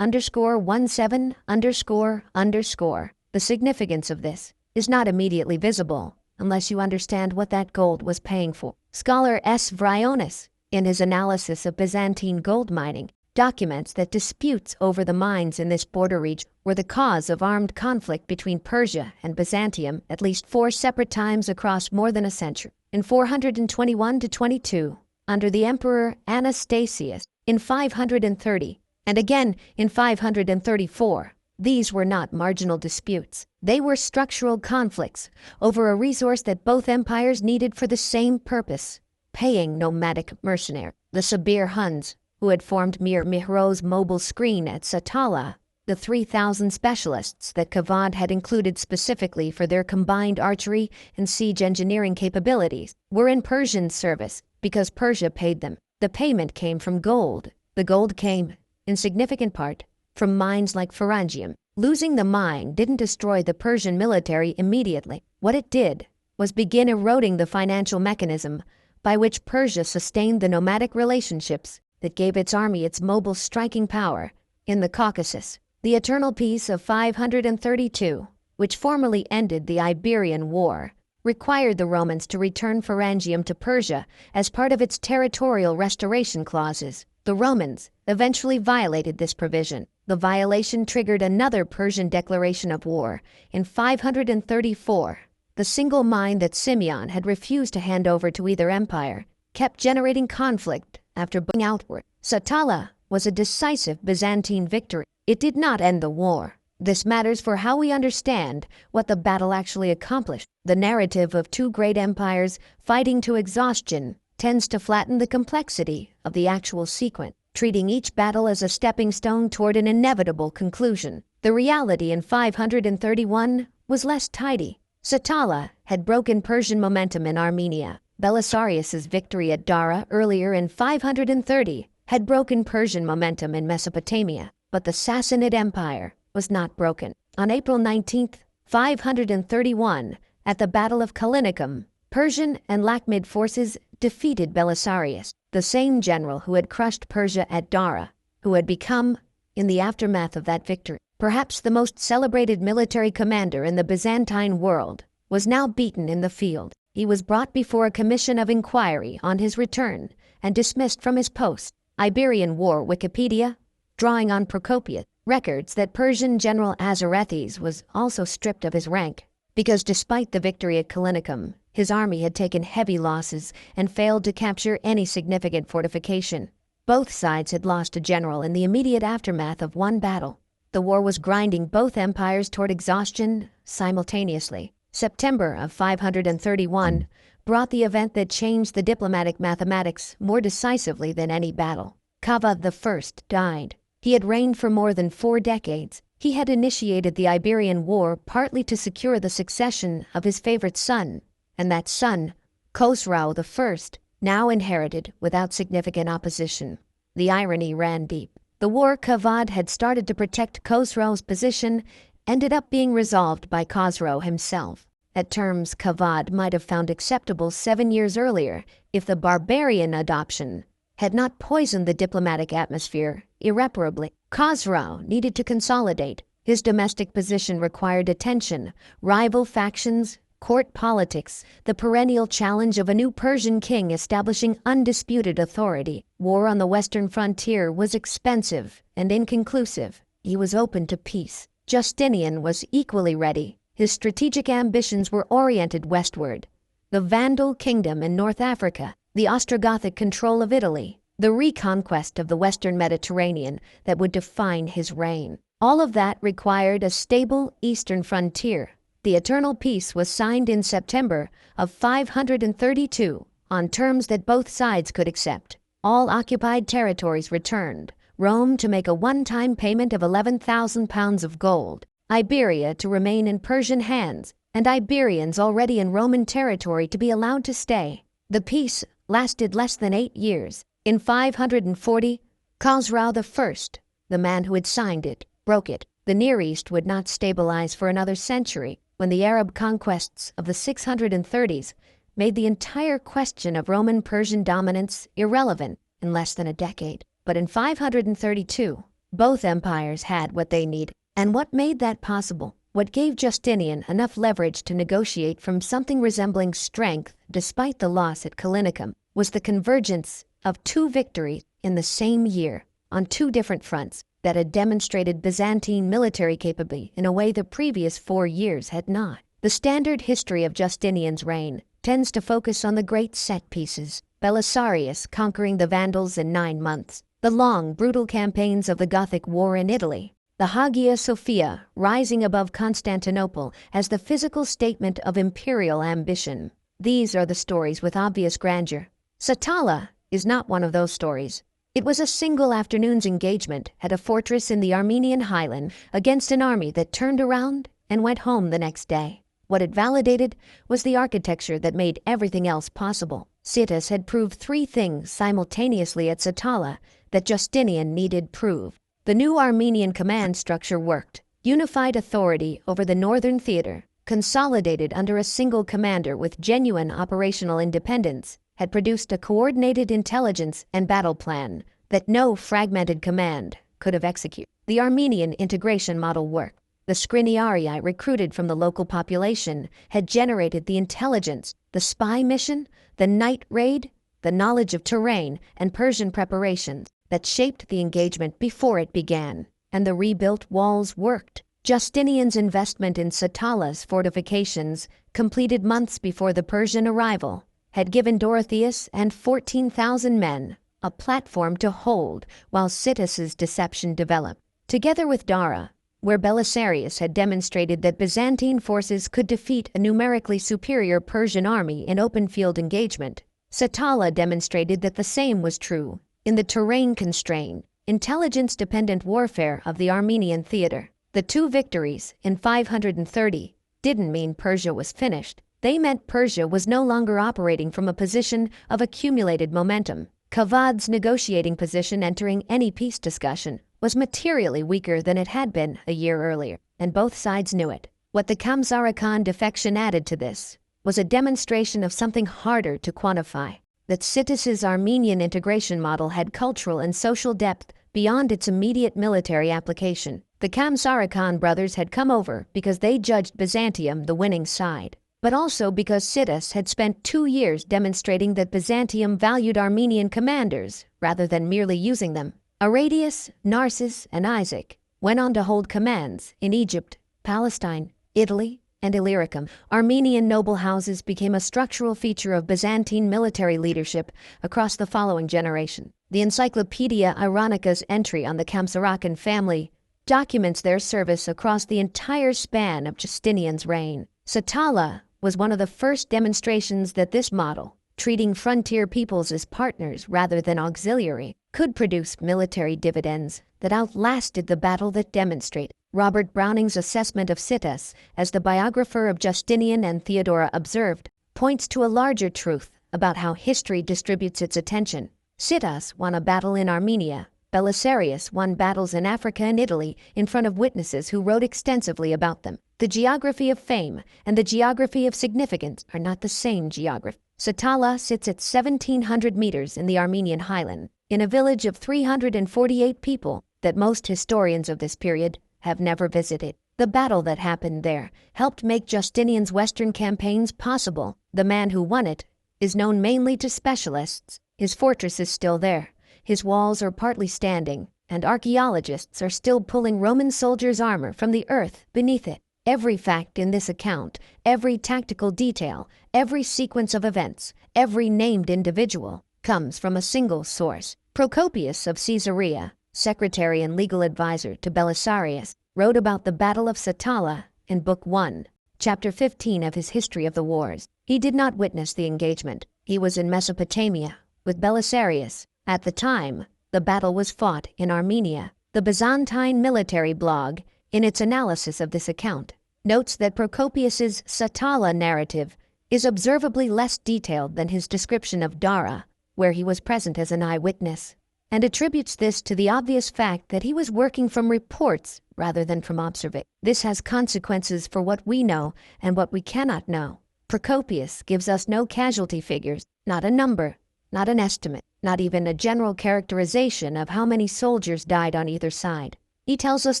_17 _. The significance of this is not immediately visible unless you understand what that gold was paying for. Scholar S. Vryonis, in his analysis of Byzantine gold mining, documents that disputes over the mines in this border region were the cause of armed conflict between Persia and Byzantium at least 4 separate times across more than a century. In 421-22, under the Emperor Anastasius, in 530, and again in 534, these were not marginal disputes. They were structural conflicts over a resource that both empires needed for the same purpose: paying nomadic mercenaries. The Sabir Huns, who had formed Mir Mihro's mobile screen at Satala, the 3,000 specialists that Kavad had included specifically for their combined archery and siege engineering capabilities, were in Persian service because Persia paid them. The payment came from gold. The gold came, in significant part, from mines like Pharangium. Losing the mine didn't destroy the Persian military immediately. What it did was begin eroding the financial mechanism by which Persia sustained the nomadic relationships that gave its army its mobile striking power in the Caucasus. The Eternal Peace of 532, which formally ended the Iberian War, required the Romans to return Pharangium to Persia as part of its territorial restoration clauses. The Romans eventually violated this provision. The violation triggered another Persian declaration of war in 534. The single mine that Simeon had refused to hand over to either empire kept generating conflict after going outward. Satala was a decisive Byzantine victory. It did not end the war, This matters for how we understand what the battle actually accomplished. The narrative of two great empires fighting to exhaustion tends to flatten the complexity of the actual sequence, treating each battle as a stepping stone toward an inevitable conclusion. The reality in 531 was less tidy. Satala had broken Persian momentum in Armenia. Belisarius's victory at Dara earlier in 530 had broken Persian momentum in Mesopotamia, but the Sassanid Empire was not broken. On April 19, 531, at the Battle of Callinicum, Persian and Lakhmid forces defeated Belisarius, the same general who had crushed Persia at Dara, who had become, in the aftermath of that victory, perhaps the most celebrated military commander in the Byzantine world, was now beaten in the field. He was brought before a commission of inquiry on his return and dismissed from his post. Iberian War Wikipedia, drawing on Procopius, records that Persian general Azarethes was also stripped of his rank, because despite the victory at Callinicum, his army had taken heavy losses and failed to capture any significant fortification. Both sides had lost a general in the immediate aftermath of one battle. The war was grinding both empires toward exhaustion simultaneously. September of 531 brought the event that changed the diplomatic mathematics more decisively than any battle. Kavad I died. He had reigned for more than 4 decades. He had initiated the Iberian War partly to secure the succession of his favorite son, and that son, Khosrau I, now inherited without significant opposition. The irony ran deep. The war Kavad had started to protect Khosrau's position ended up being resolved by Khosrau himself, at terms Kavad might have found acceptable 7 years earlier if the barbarian adoption had not poisoned the diplomatic atmosphere irreparably. Khosrau needed to consolidate. His domestic position required attention, rival factions, court politics, the perennial challenge of a new Persian king establishing undisputed authority. War on the western frontier was expensive and inconclusive. He was open to peace. Justinian was equally ready. His strategic ambitions were oriented westward. The Vandal kingdom in North Africa, the Ostrogothic control of Italy, the reconquest of the Western Mediterranean that would define his reign. All of that required a stable eastern frontier. The eternal peace was signed in September of 532 on terms that both sides could accept. All occupied territories returned. Rome to make a one-time payment of 11,000 pounds of gold, Iberia to remain in Persian hands, and Iberians already in Roman territory to be allowed to stay. The peace lasted less than 8 years. In 540, Khosrau I, the man who had signed it, broke it. The Near East would not stabilize for another century when the Arab conquests of the 630s made the entire question of Roman-Persian dominance irrelevant in less than a decade. But in 532, both empires had what they needed. And what made that possible? What gave Justinian enough leverage to negotiate from something resembling strength despite the loss at Callinicum was the convergence of 2 victories in the same year on 2 different fronts that had demonstrated Byzantine military capability in a way the previous 4 years had not. The standard history of Justinian's reign tends to focus on the great set pieces, Belisarius conquering the Vandals in 9 months, the long, brutal campaigns of the Gothic War in Italy, the Hagia Sophia rising above Constantinople as the physical statement of imperial ambition. These are the stories with obvious grandeur. Satala is not one of those stories. It was a single afternoon's engagement at a fortress in the Armenian highland against an army that turned around and went home the next day. What it validated was the architecture that made everything else possible. Sittas had proved 3 things simultaneously at Satala that Justinian needed proved. The new Armenian command structure worked. Unified authority over the northern theater, consolidated under a single commander with genuine operational independence, had produced a coordinated intelligence and battle plan that no fragmented command could have executed. The Armenian integration model worked. The Scriniarii recruited from the local population had generated the intelligence, the spy mission, the night raid, the knowledge of terrain and Persian preparations that shaped the engagement before it began, and the rebuilt walls worked. Justinian's investment in Satala's fortifications, completed months before the Persian arrival, had given Dorotheus and 14,000 men a platform to hold while Sittas's deception developed. Together with Dara, where Belisarius had demonstrated that Byzantine forces could defeat a numerically superior Persian army in open field engagement, Satala demonstrated that the same was true in the terrain-constrained, intelligence-dependent warfare of the Armenian theater. The two victories in 530 didn't mean Persia was finished. They meant Persia was no longer operating from a position of accumulated momentum. Kavad's negotiating position entering any peace discussion was materially weaker than it had been a year earlier, and both sides knew it. What the Kamsarakan defection added to this was a demonstration of something harder to quantify, that Sittas's Armenian integration model had cultural and social depth beyond its immediate military application. The Kamsarakan brothers had come over because they judged Byzantium the winning side, but also because Sittas had spent 2 years demonstrating that Byzantium valued Armenian commanders rather than merely using them. Arrhenius, Narses, and Isaac went on to hold commands in Egypt, Palestine, Italy, and Illyricum. Armenian noble houses became a structural feature of Byzantine military leadership across the following generation. The Encyclopedia Ironica's entry on the Kamsarakan family documents their service across the entire span of Justinian's reign. Satala was one of the first demonstrations that this model, treating frontier peoples as partners rather than auxiliary, could produce military dividends that outlasted the battle that demonstrated. Robert Browning's assessment of Sittas, as the biographer of Justinian and Theodora observed, points to a larger truth about how history distributes its attention. Sittas won a battle in Armenia. Belisarius won battles in Africa and Italy in front of witnesses who wrote extensively about them. The geography of fame and the geography of significance are not the same geography. Satala sits at 1,700 meters in the Armenian highland, in a village of 348 people that most historians of this period have never visited. The battle that happened there helped make Justinian's western campaigns possible. The man who won it is known mainly to specialists. His fortress is still there. His walls are partly standing, and archaeologists are still pulling Roman soldiers' armor from the earth beneath it. Every fact in this account, every tactical detail, every sequence of events, every named individual, comes from a single source. Procopius of Caesarea, secretary and legal advisor to Belisarius, wrote about the Battle of Satala in Book 1, Chapter 15 of his History of the Wars. He did not witness the engagement. He was in Mesopotamia with Belisarius. At the time, the battle was fought in Armenia. The Byzantine military blog, in its analysis of this account, notes that Procopius's Satala narrative is observably less detailed than his description of Dara, where he was present as an eyewitness, and attributes this to the obvious fact that he was working from reports rather than from observation. This has consequences for what we know and what we cannot know. Procopius gives us no casualty figures, not a number, not an estimate, not even a general characterization of how many soldiers died on either side. He tells us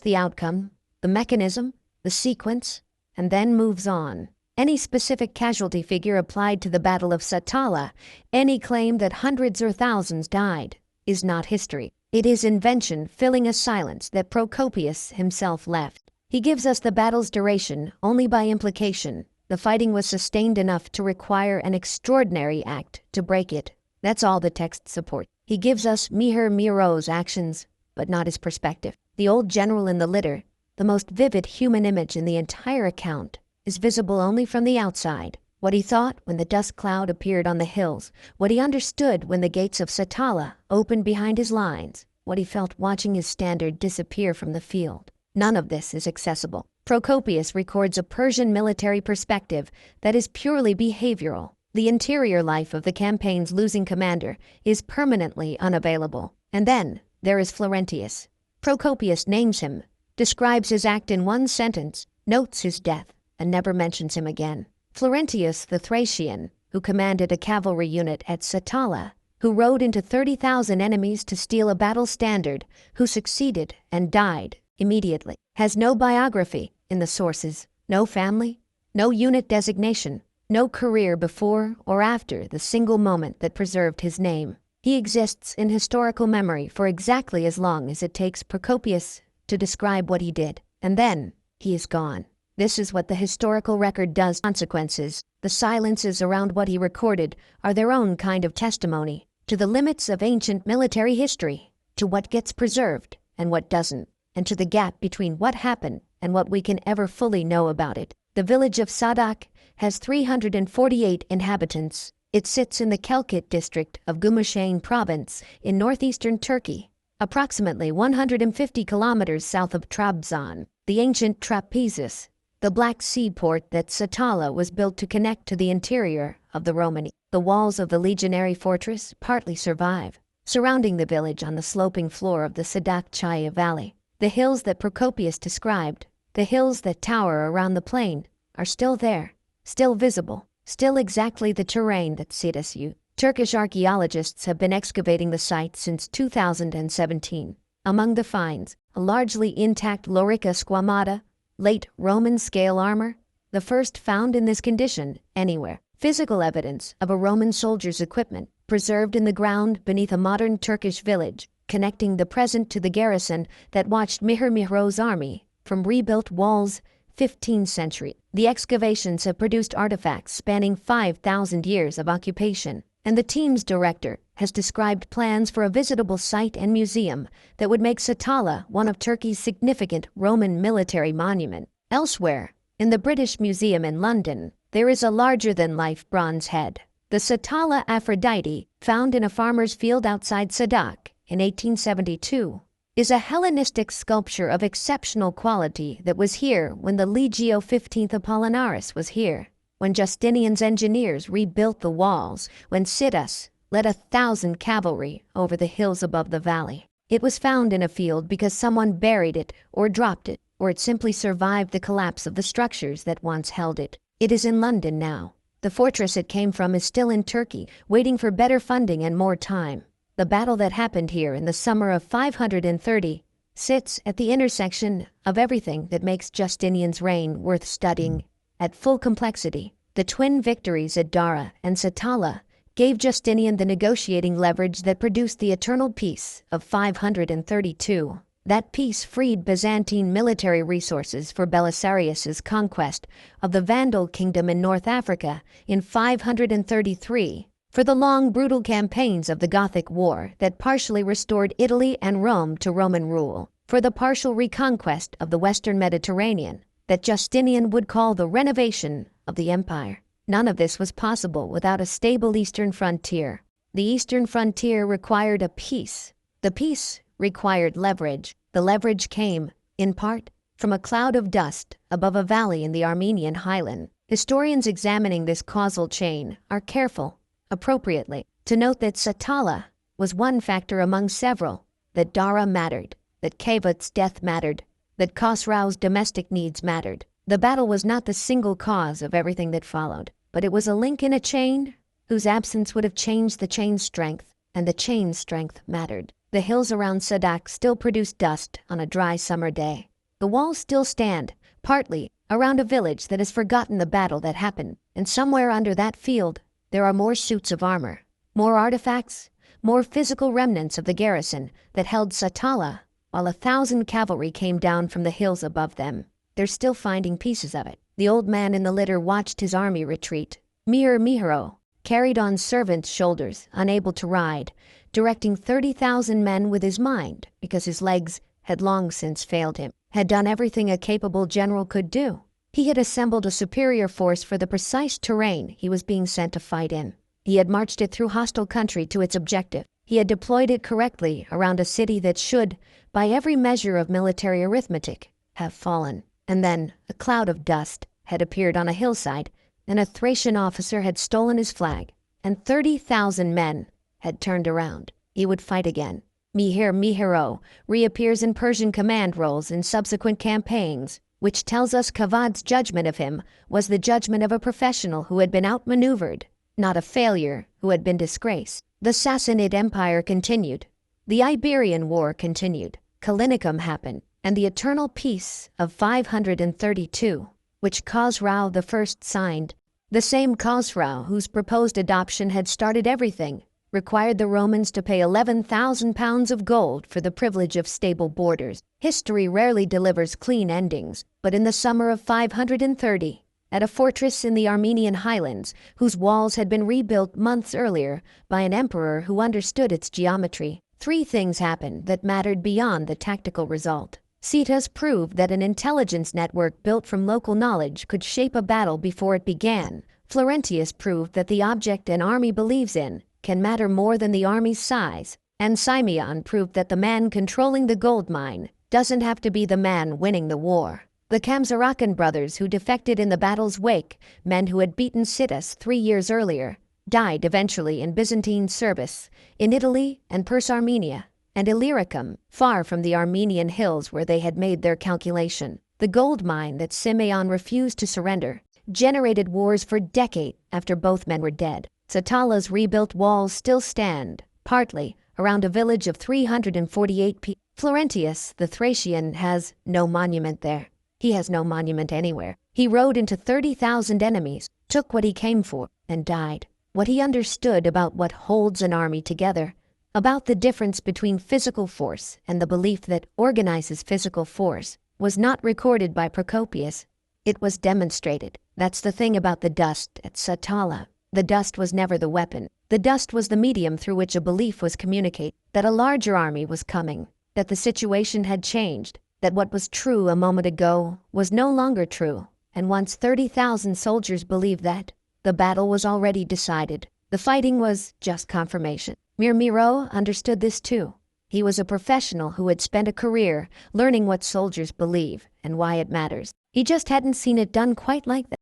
the outcome, the mechanism, the sequence, and then moves on. Any specific casualty figure applied to the Battle of Satala, any claim that hundreds or thousands died, is not history. It is invention filling a silence that Procopius himself left. He gives us the battle's duration only by implication. The fighting was sustained enough to require an extraordinary act to break it. That's all the text supports. He gives us Mihir Miro's actions, but not his perspective. The old general in the litter, the most vivid human image in the entire account, is visible only from the outside. What he thought when the dust cloud appeared on the hills, what he understood when the gates of Satala opened behind his lines, what he felt watching his standard disappear from the field. None of this is accessible. Procopius records a Persian military perspective that is purely behavioral. The interior life of the campaign's losing commander is permanently unavailable. And then there is Florentius. Procopius names him, describes his act in one sentence, notes his death, and never mentions him again. Florentius the Thracian, who commanded a cavalry unit at Satala, who rode into 30,000 enemies to steal a battle standard, who succeeded and died immediately, has no biography in the sources, no family, no unit designation, no career before or after the single moment that preserved his name. He exists in historical memory for exactly as long as it takes Procopius to describe what he did, and then he is gone. This is what the historical record does. Consequences, the silences around what he recorded, are their own kind of testimony to the limits of ancient military history, to what gets preserved and what doesn't. and to the gap between what happened and what we can ever fully know about it. The village of Sadak has 348 inhabitants. It sits in the Kelkit district of Gümüşhane province in northeastern Turkey, approximately 150 kilometers south of Trabzon, the ancient Trapezus, the Black Sea port that Satala was built to connect to the interior of the Romani. The walls of the legionary fortress partly survive, surrounding the village on the sloping floor of the Sadakçaya Valley. The hills that Procopius described, the hills that tower around the plain, are still there, still visible, still exactly the terrain that Sittas used. Turkish archaeologists have been excavating the site since 2017. Among the finds, a largely intact lorica squamata, late Roman scale armor, the first found in this condition anywhere. Physical evidence of a Roman soldier's equipment preserved in the ground beneath a modern Turkish village, connecting the present to the garrison that watched Mihir Mihiro's army from rebuilt walls 15th century. The excavations have produced artifacts spanning 5,000 years of occupation, and the team's director has described plans for a visitable site and museum that would make Satala one of Turkey's significant Roman military monuments. Elsewhere, in the British Museum in London, there is a larger-than-life bronze head. The Satala Aphrodite, found in a farmer's field outside Sadak in 1872, is a Hellenistic sculpture of exceptional quality that was here when the Legio XV Apollinaris was here, when Justinian's engineers rebuilt the walls, when Sittas led 1,000 cavalry over the hills above the valley. It was found in a field because someone buried it or dropped it, or it simply survived the collapse of the structures that once held it. It is in London now. The fortress it came from is still in Turkey, waiting for better funding and more time. The battle that happened here in the summer of 530 sits at the intersection of everything that makes Justinian's reign worth studying. At full complexity, the twin victories at Dara and Satala gave Justinian the negotiating leverage that produced the eternal peace of 532. That peace freed Byzantine military resources for Belisarius's conquest of the Vandal kingdom in North Africa in 533, for the long, brutal campaigns of the Gothic War that partially restored Italy and Rome to Roman rule, for the partial reconquest of the Western Mediterranean that Justinian would call the renovation of the empire. None of this was possible without a stable eastern frontier. The eastern frontier required a peace. The peace required leverage. The leverage came, in part, from a cloud of dust above a valley in the Armenian highland. Historians examining this causal chain are careful, appropriately, to note that Satala was one factor among several, that Dara mattered, that Kavut's death mattered, that Khosrau's domestic needs mattered. The battle was not the single cause of everything that followed, but it was a link in a chain whose absence would have changed the chain's strength, and the chain's strength mattered. The hills around Sadak still produce dust on a dry summer day. The walls still stand, partly, around a village that has forgotten the battle that happened, and somewhere under that field, there are more suits of armor, more artifacts, more physical remnants of the garrison that held Satala, while 1,000 cavalry came down from the hills above them. They're still finding pieces of it. The old man in the litter watched his army retreat. Mihir Mihiro, carried on servants' shoulders, unable to ride, directing 30,000 men with his mind because his legs had long since failed him, had done everything a capable general could do. He had assembled a superior force for the precise terrain he was being sent to fight in. He had marched it through hostile country to its objective. He had deployed it correctly around a city that should, by every measure of military arithmetic, have fallen. And then a cloud of dust had appeared on a hillside, and a Thracian officer had stolen his flag, and 30,000 men had turned around. He would fight again. Mihir Mihiro reappears in Persian command roles in subsequent campaigns, which tells us Kavad's judgment of him was the judgment of a professional who had been outmaneuvered, not a failure who had been disgraced. The Sassanid Empire continued. The Iberian War continued. Callinicum happened, and the eternal peace of 532, which Khosrau I signed, the same Khosrau whose proposed adoption had started everything, required the Romans to pay 11,000 pounds of gold for the privilege of stable borders. History rarely delivers clean endings, but in the summer of 530, at a fortress in the Armenian highlands, whose walls had been rebuilt months earlier by an emperor who understood its geometry, 3 things happened that mattered beyond the tactical result. Sittas proved that an intelligence network built from local knowledge could shape a battle before it began. Florentius proved that the object an army believes in can matter more than the army's size. And Simeon proved that the man controlling the gold mine doesn't have to be the man winning the war. The Kamsarakan brothers who defected in the battle's wake, men who had beaten Sittas 3 years earlier, died eventually in Byzantine service, in Italy and Persarmenia, and Illyricum, far from the Armenian hills where they had made their calculation. The gold mine that Simeon refused to surrender generated wars for decades after both men were dead. Satala's rebuilt walls still stand, partly around a village of 348 people. Florentius, the Thracian, has no monument there. He has no monument anywhere. He rode into 30,000 enemies, took what he came for, and died. What he understood about what holds an army together, about the difference between physical force and the belief that organizes physical force, was not recorded by Procopius. It was demonstrated. That's the thing about the dust at Satala. The dust was never the weapon. The dust was the medium through which a belief was communicated, that a larger army was coming, that the situation had changed, that what was true a moment ago was no longer true. And once 30,000 soldiers believed that, the battle was already decided. The fighting was just confirmation. Miro understood this too. He was a professional who had spent a career learning what soldiers believe and why it matters. He just hadn't seen it done quite like that.